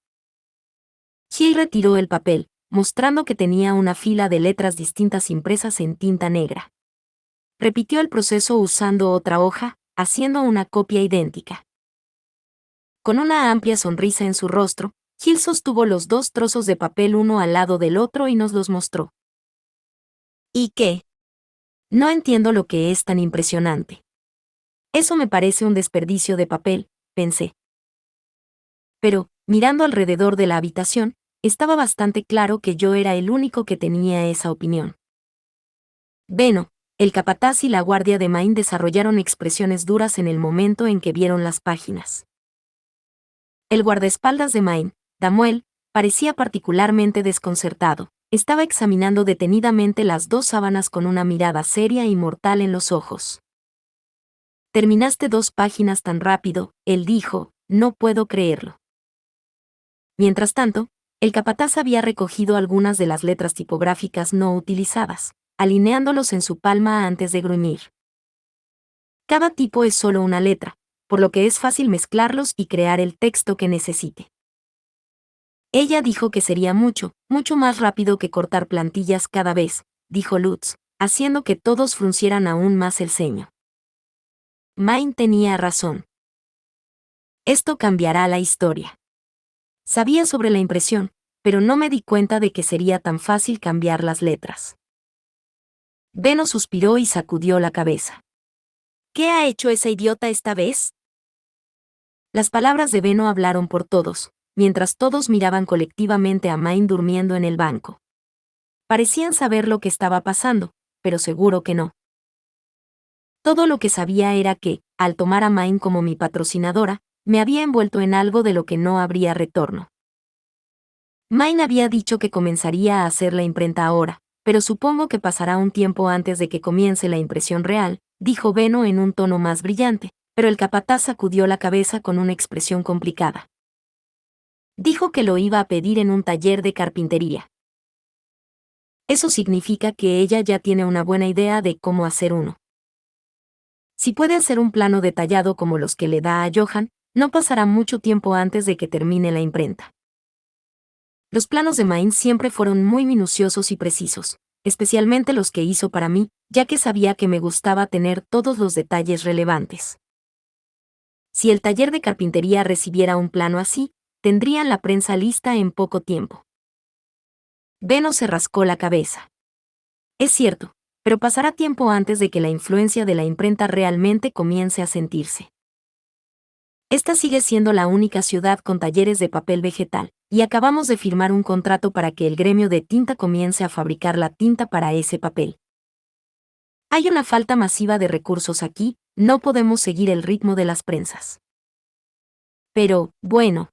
Gil retiró el papel, mostrando que tenía una fila de letras distintas impresas en tinta negra. Repitió el proceso usando otra hoja, haciendo una copia idéntica. Con una amplia sonrisa en su rostro, Gil sostuvo los dos trozos de papel uno al lado del otro y nos los mostró. ¿Y qué? No entiendo lo que es tan impresionante. Eso me parece un desperdicio de papel, pensé. Pero, mirando alrededor de la habitación, estaba bastante claro que yo era el único que tenía esa opinión. Beno, el capataz y la guardia de Main desarrollaron expresiones duras en el momento en que vieron las páginas. El guardaespaldas de Main, Damuel, parecía particularmente desconcertado. Estaba examinando detenidamente las dos sábanas con una mirada seria y mortal en los ojos. Terminaste 2 páginas tan rápido, él dijo, no puedo creerlo. Mientras tanto, el capataz había recogido algunas de las letras tipográficas no utilizadas, alineándolos en su palma antes de gruñir. Cada tipo es solo una letra, por lo que es fácil mezclarlos y crear el texto que necesite. Ella dijo que sería mucho más rápido que cortar plantillas cada vez, dijo Lutz, haciendo que todos fruncieran aún más el ceño. Main tenía razón. Esto cambiará la historia. Sabía sobre la impresión, pero no me di cuenta de que sería tan fácil cambiar las letras. Beno suspiró y sacudió la cabeza. ¿Qué ha hecho esa idiota esta vez? Las palabras de Beno hablaron por todos, mientras todos miraban colectivamente a Main durmiendo en el banco. Parecían saber lo que estaba pasando, pero seguro que no. Todo lo que sabía era que, al tomar a Main como mi patrocinadora, me había envuelto en algo de lo que no habría retorno. Main había dicho que comenzaría a hacer la imprenta ahora, pero supongo que pasará un tiempo antes de que comience la impresión real, dijo Beno en un tono más brillante, pero el capataz sacudió la cabeza con una expresión complicada. Dijo que lo iba a pedir en un taller de carpintería. Eso significa que ella ya tiene una buena idea de cómo hacer uno. Si puede hacer un plano detallado como los que le da a Johan, no pasará mucho tiempo antes de que termine la imprenta. Los planos de Main siempre fueron muy minuciosos y precisos, especialmente los que hizo para mí, ya que sabía que me gustaba tener todos los detalles relevantes. Si el taller de carpintería recibiera un plano así, tendrían la prensa lista en poco tiempo. Beno se rascó la cabeza. Es cierto, pero pasará tiempo antes de que la influencia de la imprenta realmente comience a sentirse. Esta sigue siendo la única ciudad con talleres de papel vegetal, y acabamos de firmar un contrato para que el gremio de tinta comience a fabricar la tinta para ese papel. Hay una falta masiva de recursos aquí, no podemos seguir el ritmo de las prensas. Pero, bueno.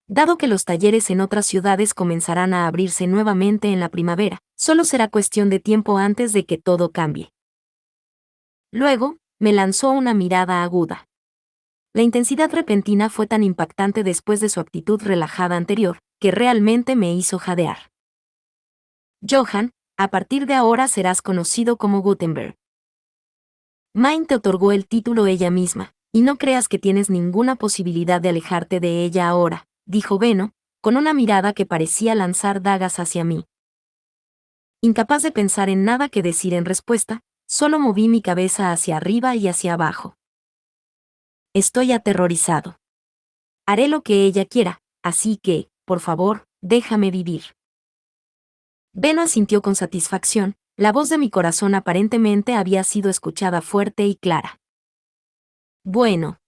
Dado que los talleres en otras ciudades comenzarán a abrirse nuevamente en la primavera, solo será cuestión de tiempo antes de que todo cambie. Luego, me lanzó una mirada aguda. La intensidad repentina fue tan impactante después de su actitud relajada anterior, que realmente me hizo jadear. Johan, a partir de ahora serás conocido como Gutenberg. Main te otorgó el título ella misma, Y no creas que tienes ninguna posibilidad de alejarte de ella ahora, dijo Beno, con una mirada que parecía lanzar dagas hacia mí. Incapaz de pensar en nada que decir en respuesta, solo moví mi cabeza hacia arriba y hacia abajo. Estoy aterrorizado. Haré lo que ella quiera, así que, por favor, déjame vivir. Beno asintió con satisfacción, la voz de mi corazón aparentemente había sido escuchada fuerte y clara. Bueno.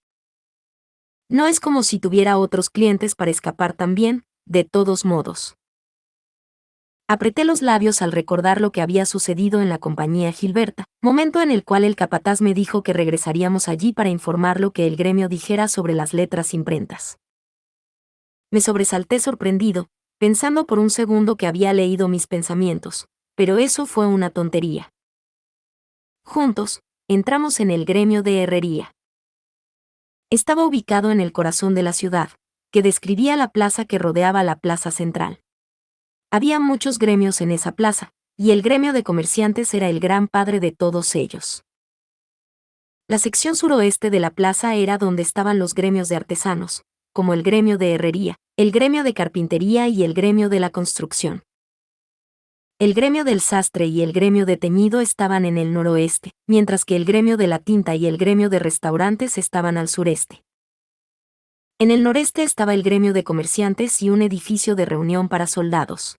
No es como si tuviera otros clientes para escapar también, de todos modos. Apreté los labios al recordar lo que había sucedido en la compañía Gilberta, momento en el cual el capataz me dijo que regresaríamos allí para informar lo que el gremio dijera sobre las letras imprentas. Me sobresalté sorprendido, pensando por un segundo que había leído mis pensamientos, pero eso fue una tontería. Juntos, entramos en el gremio de herrería. Estaba ubicado en el corazón de la ciudad, que describía la plaza que rodeaba la plaza central. Había muchos gremios en esa plaza, y el gremio de comerciantes era el gran padre de todos ellos. La sección suroeste de la plaza era donde estaban los gremios de artesanos, como el gremio de herrería, el gremio de carpintería y el gremio de la construcción. El gremio del sastre y el gremio de teñido estaban en el noroeste, mientras que el gremio de la tinta y el gremio de restaurantes estaban al sureste. En el noreste estaba el gremio de comerciantes y un edificio de reunión para soldados.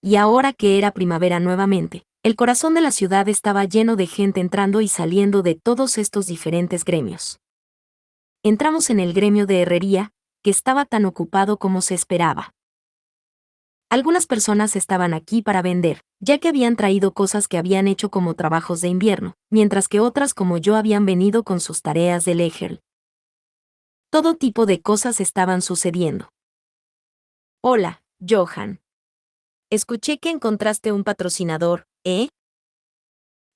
Y ahora que era primavera nuevamente, el corazón de la ciudad estaba lleno de gente entrando y saliendo de todos estos diferentes gremios. Entramos en el gremio de herrería, que estaba tan ocupado como se esperaba. Algunas personas estaban aquí para vender, ya que habían traído cosas que habían hecho como trabajos de invierno, mientras que otras como yo habían venido con sus tareas de leger. Todo tipo de cosas estaban sucediendo. Hola, Johan. Escuché que encontraste un patrocinador, ¿eh?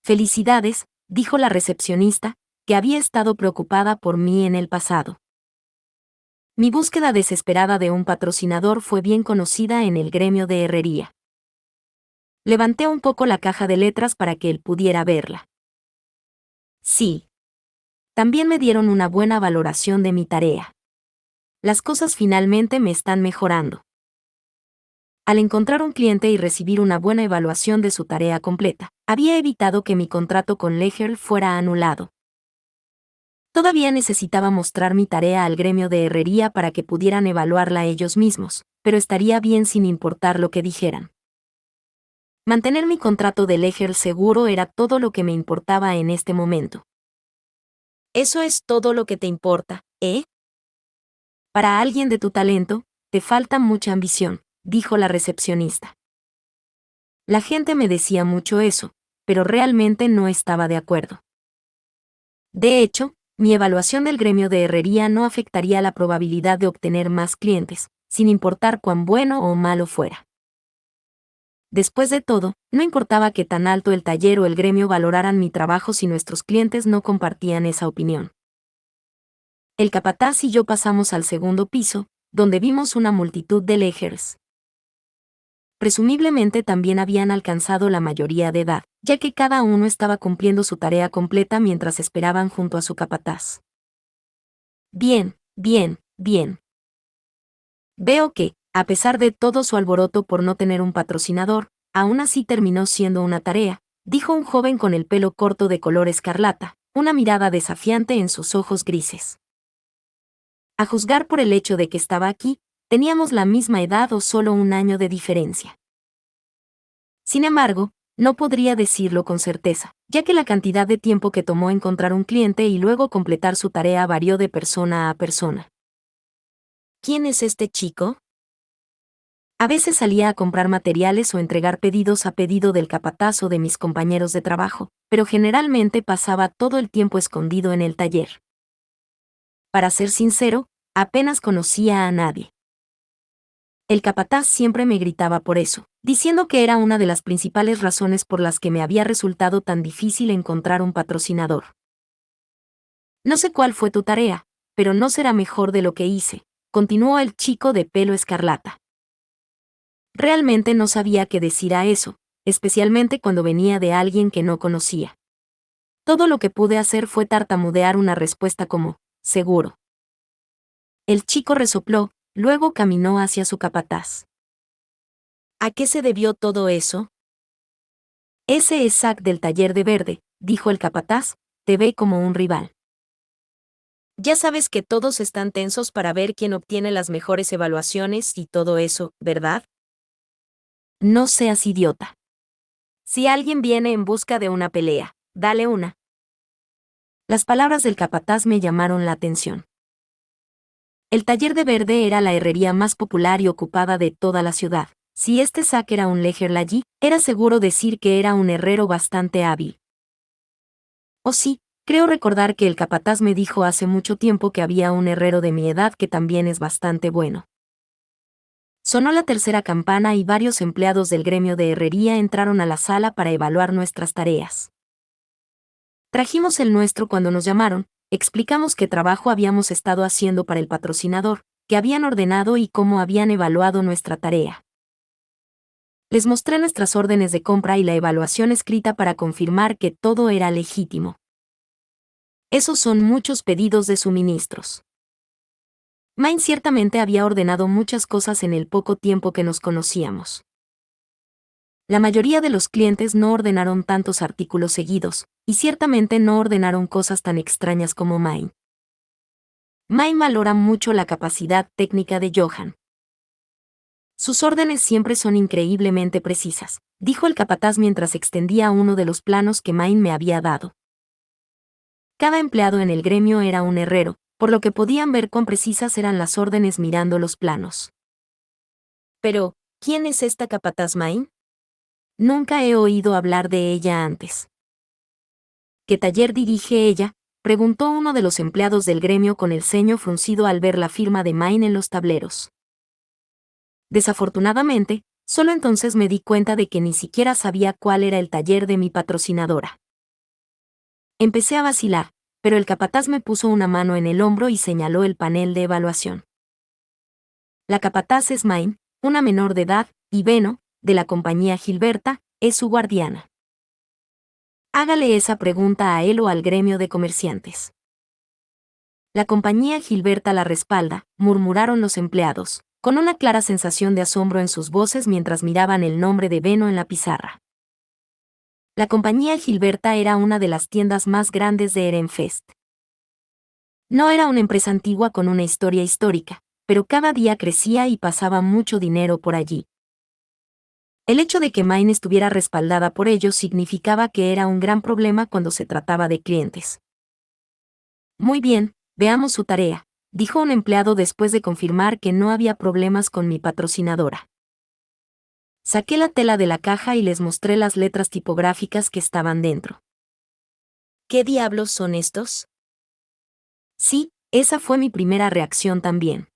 Felicidades, dijo la recepcionista, que había estado preocupada por mí en el pasado. Mi búsqueda desesperada de un patrocinador fue bien conocida en el gremio de herrería. Levanté un poco la caja de letras para que él pudiera verla. Sí. También me dieron una buena valoración de mi tarea. Las cosas finalmente me están mejorando. Al encontrar un cliente y recibir una buena evaluación de su tarea completa, había evitado que mi contrato con Leger fuera anulado. Todavía necesitaba mostrar mi tarea al gremio de herrería para que pudieran evaluarla ellos mismos, pero estaría bien sin importar lo que dijeran. Mantener mi contrato de Leger seguro era todo lo que me importaba en este momento. Eso es todo lo que te importa, ¿eh? Para alguien de tu talento, te falta mucha ambición, dijo la recepcionista. La gente me decía mucho eso, pero realmente no estaba de acuerdo. De hecho, mi evaluación del gremio de herrería no afectaría la probabilidad de obtener más clientes, sin importar cuán bueno o malo fuera. Después de todo, no importaba que tan alto el taller o el gremio valoraran mi trabajo si nuestros clientes no compartían esa opinión. El capataz y yo pasamos al segundo piso, donde vimos una multitud de legers. Presumiblemente también habían alcanzado la mayoría de edad, ya que cada uno estaba cumpliendo su tarea completa mientras esperaban junto a su capataz. Bien, bien, bien. Veo que, a pesar de todo su alboroto por no tener un patrocinador, aún así terminó siendo una tarea, dijo un joven con el pelo corto de color escarlata, una mirada desafiante en sus ojos grises. A juzgar por el hecho de que estaba aquí, teníamos la misma edad o solo un año de diferencia. Sin embargo, no podría decirlo con certeza, ya que la cantidad de tiempo que tomó encontrar un cliente y luego completar su tarea varió de persona a persona. ¿Quién es este chico? A veces salía a comprar materiales o entregar pedidos a pedido del capataz o de mis compañeros de trabajo, pero generalmente pasaba todo el tiempo escondido en el taller. Para ser sincero, apenas conocía a nadie. El capataz siempre me gritaba por eso, diciendo que era una de las principales razones por las que me había resultado tan difícil encontrar un patrocinador. No sé cuál fue tu tarea, pero no será mejor de lo que hice, continuó el chico de pelo escarlata. Realmente no sabía qué decir a eso, especialmente cuando venía de alguien que no conocía. Todo lo que pude hacer fue tartamudear una respuesta como, seguro. El chico resopló, luego caminó hacia su capataz. ¿A qué se debió todo eso? Ese es Zack del taller de verde, dijo el capataz, te ve como un rival. Ya sabes que todos están tensos para ver quién obtiene las mejores evaluaciones y todo eso, ¿verdad? No seas idiota. Si alguien viene en busca de una pelea, dale una. Las palabras del capataz me llamaron la atención. El taller de verde era la herrería más popular y ocupada de toda la ciudad. Si este Zack era un leger allí, era seguro decir que era un herrero bastante hábil. Oh sí, creo recordar que el capataz me dijo hace mucho tiempo que había un herrero de mi edad que también es bastante bueno. Sonó la tercera campana y varios empleados del gremio de herrería entraron a la sala para evaluar nuestras tareas. Trajimos el nuestro cuando nos llamaron, explicamos qué trabajo habíamos estado haciendo para el patrocinador, qué habían ordenado y cómo habían evaluado nuestra tarea. Les mostré nuestras órdenes de compra y la evaluación escrita para confirmar que todo era legítimo. Esos son muchos pedidos de suministros. Main ciertamente había ordenado muchas cosas en el poco tiempo que nos conocíamos. La mayoría de los clientes no ordenaron tantos artículos seguidos, y ciertamente no ordenaron cosas tan extrañas como Main. Main valora mucho la capacidad técnica de Johan. Sus órdenes siempre son increíblemente precisas, dijo el capataz mientras extendía uno de los planos que Main me había dado. Cada empleado en el gremio era un herrero, por lo que podían ver cuán precisas eran las órdenes mirando los planos. Pero, ¿quién es esta capataz Main? Nunca he oído hablar de ella antes. ¿Qué taller dirige ella?, preguntó uno de los empleados del gremio con el ceño fruncido al ver la firma de Main en los tableros. Desafortunadamente, solo entonces me di cuenta de que ni siquiera sabía cuál era el taller de mi patrocinadora. Empecé a vacilar, pero el capataz me puso una mano en el hombro y señaló el panel de evaluación. La capataz es Main, una menor de edad, y Beno, de la compañía Gilberta, es su guardiana. Hágale esa pregunta a él o al gremio de comerciantes. La compañía Gilberta la respalda, murmuraron los empleados, con una clara sensación de asombro en sus voces mientras miraban el nombre de Beno en la pizarra. La compañía Gilberta era una de las tiendas más grandes de Ehrenfest. No era una empresa antigua con una historia histórica, pero cada día crecía y pasaba mucho dinero por allí. El hecho de que Main estuviera respaldada por ellos significaba que era un gran problema cuando se trataba de clientes. Muy bien, veamos su tarea, dijo un empleado después de confirmar que no había problemas con mi patrocinadora. Saqué la tela de la caja y les mostré las letras tipográficas que estaban dentro. ¿Qué diablos son estos? Sí, esa fue mi primera reacción también.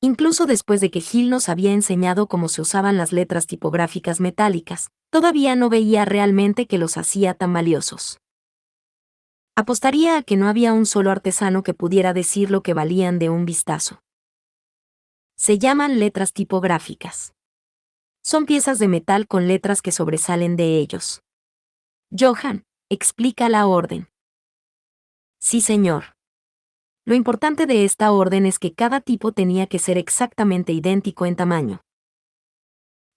Incluso después de que Gil nos había enseñado cómo se usaban las letras tipográficas metálicas, todavía no veía realmente que los hacía tan valiosos. Apostaría a que no había un solo artesano que pudiera decir lo que valían de un vistazo. Se llaman letras tipográficas. Son piezas de metal con letras que sobresalen de ellos. Johan, explica la orden. Sí, señor. Lo importante de esta orden es que cada tipo tenía que ser exactamente idéntico en tamaño.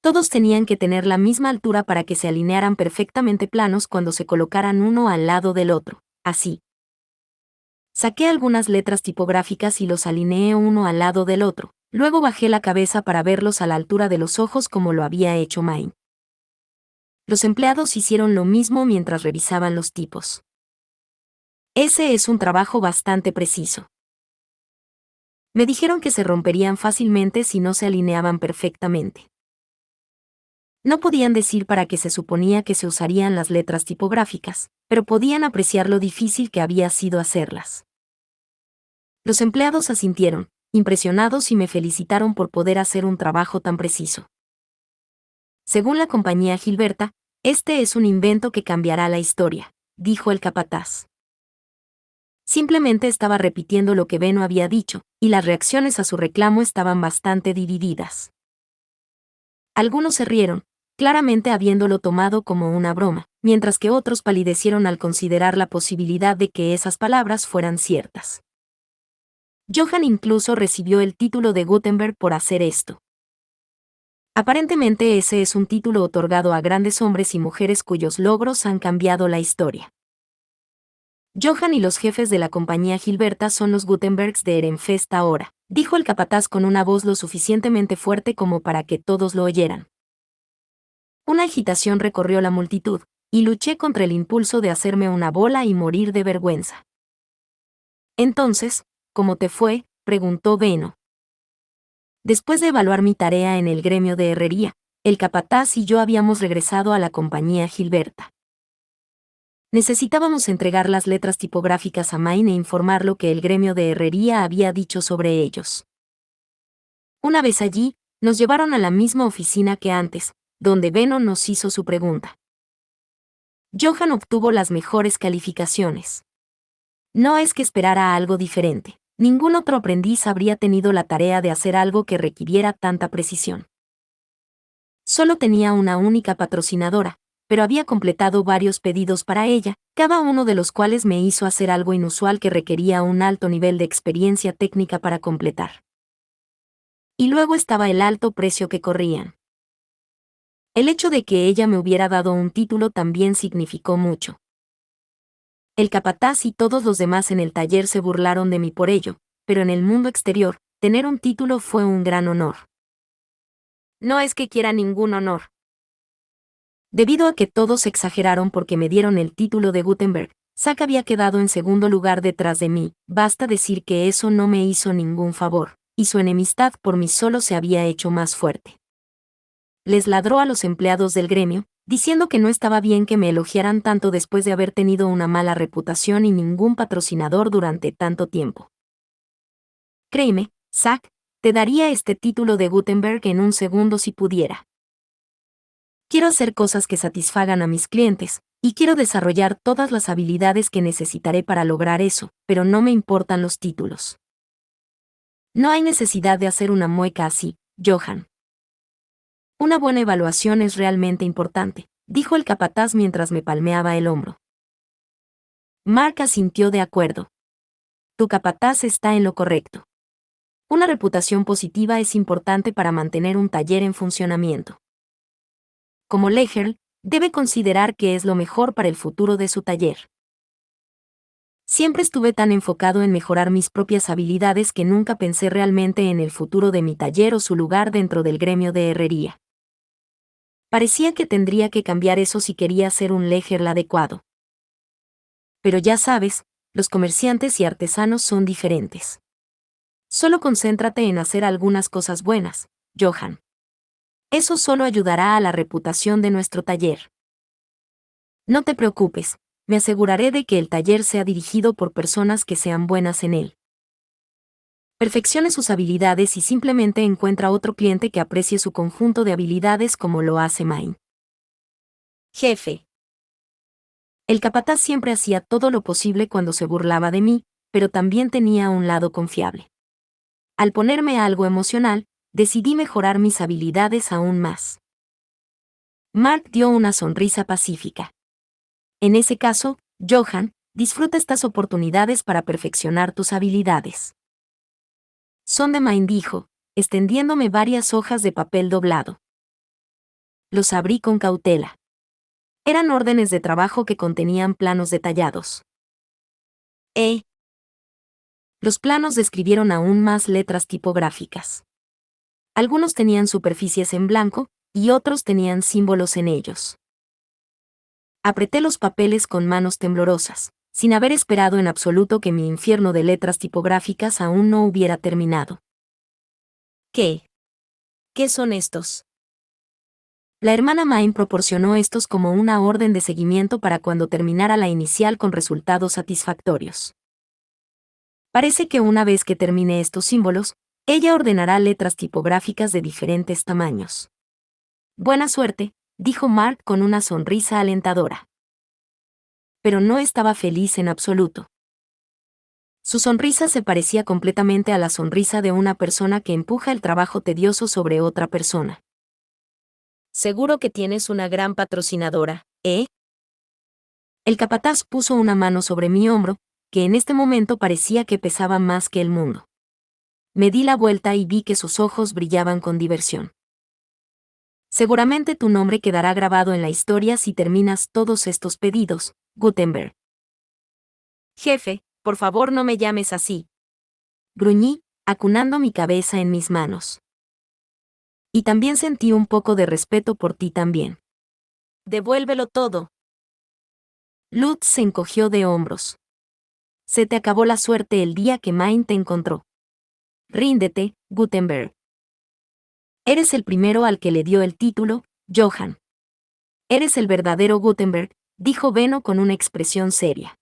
Todos tenían que tener la misma altura para que se alinearan perfectamente planos cuando se colocaran uno al lado del otro, así. Saqué algunas letras tipográficas y los alineé uno al lado del otro, luego bajé la cabeza para verlos a la altura de los ojos como lo había hecho Main. Los empleados hicieron lo mismo mientras revisaban los tipos. Ese es un trabajo bastante preciso. Me dijeron que se romperían fácilmente si no se alineaban perfectamente. No podían decir para qué se suponía que se usarían las letras tipográficas, pero podían apreciar lo difícil que había sido hacerlas. Los empleados asintieron, impresionados y me felicitaron por poder hacer un trabajo tan preciso. Según la compañía Gilberta, este es un invento que cambiará la historia, dijo el capataz. Simplemente estaba repitiendo lo que Beno había dicho, y las reacciones a su reclamo estaban bastante divididas. Algunos se rieron, claramente habiéndolo tomado como una broma, mientras que otros palidecieron al considerar la posibilidad de que esas palabras fueran ciertas. Johann incluso recibió el título de Gutenberg por hacer esto. Aparentemente ese es un título otorgado a grandes hombres y mujeres cuyos logros han cambiado la historia. Johann y los jefes de la compañía Gilberta son los Gutenbergs de Ehrenfest ahora, dijo el capataz con una voz lo suficientemente fuerte como para que todos lo oyeran. Una agitación recorrió la multitud, y luché contra el impulso de hacerme una bola y morir de vergüenza. Entonces, ¿cómo te fue?, preguntó Beno. Después de evaluar mi tarea en el gremio de herrería, el capataz y yo habíamos regresado a la compañía Gilberta. Necesitábamos entregar las letras tipográficas a Main e informar lo que el gremio de herrería había dicho sobre ellos. Una vez allí, nos llevaron a la misma oficina que antes, donde Beno nos hizo su pregunta. Johann obtuvo las mejores calificaciones. No es que esperara algo diferente. Ningún otro aprendiz habría tenido la tarea de hacer algo que requiriera tanta precisión. Solo tenía una única patrocinadora, pero había completado varios pedidos para ella, cada uno de los cuales me hizo hacer algo inusual que requería un alto nivel de experiencia técnica para completar. Y luego estaba el alto precio que corrían. El hecho de que ella me hubiera dado un título también significó mucho. El capataz y todos los demás en el taller se burlaron de mí por ello, pero en el mundo exterior, tener un título fue un gran honor. No es que quiera ningún honor. Debido a que todos exageraron porque me dieron el título de Gutenberg, Zach había quedado en segundo lugar detrás de mí, basta decir que eso no me hizo ningún favor, y su enemistad por mí solo se había hecho más fuerte. Les ladró a los empleados del gremio, diciendo que no estaba bien que me elogiaran tanto después de haber tenido una mala reputación y ningún patrocinador durante tanto tiempo. Créeme, Zach, te daría este título de Gutenberg en un segundo si pudiera. Quiero hacer cosas que satisfagan a mis clientes, y quiero desarrollar todas las habilidades que necesitaré para lograr eso, pero no me importan los títulos. No hay necesidad de hacer una mueca así, Johann. Una buena evaluación es realmente importante, dijo el capataz mientras me palmeaba el hombro. Mark asintió de acuerdo. Tu capataz está en lo correcto. Una reputación positiva es importante para mantener un taller en funcionamiento. Como Leger, debe considerar que es lo mejor para el futuro de su taller. Siempre estuve tan enfocado en mejorar mis propias habilidades que nunca pensé realmente en el futuro de mi taller o su lugar dentro del gremio de herrería. Parecía que tendría que cambiar eso si quería ser un Leger adecuado. Pero ya sabes, los comerciantes y artesanos son diferentes. Solo concéntrate en hacer algunas cosas buenas, Johann. Eso solo ayudará a la reputación de nuestro taller. No te preocupes, me aseguraré de que el taller sea dirigido por personas que sean buenas en él. Perfeccione sus habilidades y simplemente encuentra otro cliente que aprecie su conjunto de habilidades como lo hace Main. Jefe. El capataz siempre hacía todo lo posible cuando se burlaba de mí, pero también tenía un lado confiable. Al ponerme algo emocional, decidí mejorar mis habilidades aún más. Mark dio una sonrisa pacífica. En ese caso, Johann, disfruta estas oportunidades para perfeccionar tus habilidades. Son de Main, dijo, extendiéndome varias hojas de papel doblado. Los abrí con cautela. Eran órdenes de trabajo que contenían planos detallados. Los planos describieron aún más letras tipográficas. Algunos tenían superficies en blanco, y otros tenían símbolos en ellos. Apreté los papeles con manos temblorosas, sin haber esperado en absoluto que mi infierno de letras tipográficas aún no hubiera terminado. ¿Qué? ¿Qué son estos? La hermana Main proporcionó estos como una orden de seguimiento para cuando terminara la inicial con resultados satisfactorios. Parece que una vez que termine estos símbolos, ella ordenará letras tipográficas de diferentes tamaños. Buena suerte, dijo Mark con una sonrisa alentadora. Pero no estaba feliz en absoluto. Su sonrisa se parecía completamente a la sonrisa de una persona que empuja el trabajo tedioso sobre otra persona. Seguro que tienes una gran patrocinadora, ¿eh? El capataz puso una mano sobre mi hombro, que en este momento parecía que pesaba más que el mundo. Me di la vuelta y vi que sus ojos brillaban con diversión. Seguramente tu nombre quedará grabado en la historia si terminas todos estos pedidos, Gutenberg. Jefe, por favor no me llames así. Gruñí, acunando mi cabeza en mis manos. Y también sentí un poco de respeto por ti también. Devuélvelo todo. Lutz se encogió de hombros. Se te acabó la suerte el día que Main te encontró. Ríndete, Gutenberg. Eres el primero al que le dio el título, Johann. Eres el verdadero Gutenberg, dijo Benno con una expresión seria.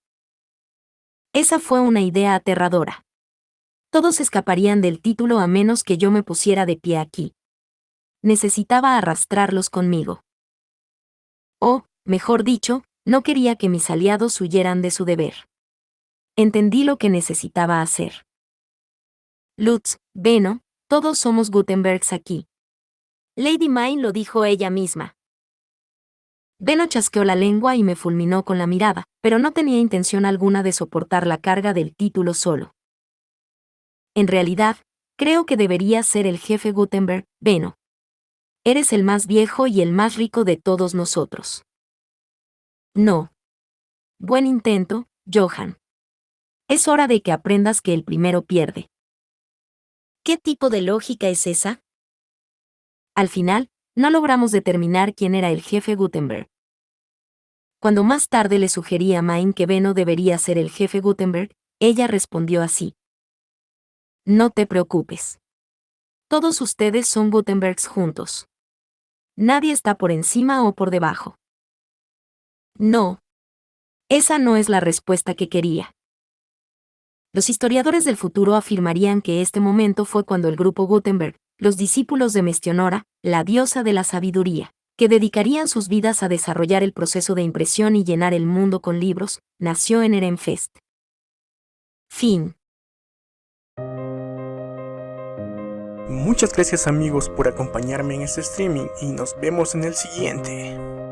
Esa fue una idea aterradora. Todos escaparían del título a menos que yo me pusiera de pie aquí. Necesitaba arrastrarlos conmigo. O, mejor dicho, no quería que mis aliados huyeran de su deber. Entendí lo que necesitaba hacer. Lutz, Benno, todos somos Gutenbergs aquí. Lady Main lo dijo ella misma. Benno chasqueó la lengua y me fulminó con la mirada, pero no tenía intención alguna de soportar la carga del título solo. En realidad, creo que deberías ser el jefe Gutenberg, Benno. Eres el más viejo y el más rico de todos nosotros. No. Buen intento, Johann. Es hora de que aprendas que el primero pierde. ¿Qué tipo de lógica es esa? Al final, no logramos determinar quién era el jefe Gutenberg. Cuando más tarde le sugerí a Main que Benno debería ser el jefe Gutenberg, ella respondió así. No te preocupes. Todos ustedes son Gutenbergs juntos. Nadie está por encima o por debajo. No. Esa no es la respuesta que quería. Los historiadores del futuro afirmarían que este momento fue cuando el grupo Gutenberg, los discípulos de Mestionora, la diosa de la sabiduría, que dedicarían sus vidas a desarrollar el proceso de impresión y llenar el mundo con libros, nació en Ehrenfest. Fin. Muchas gracias amigos por acompañarme en este streaming y nos vemos en el siguiente.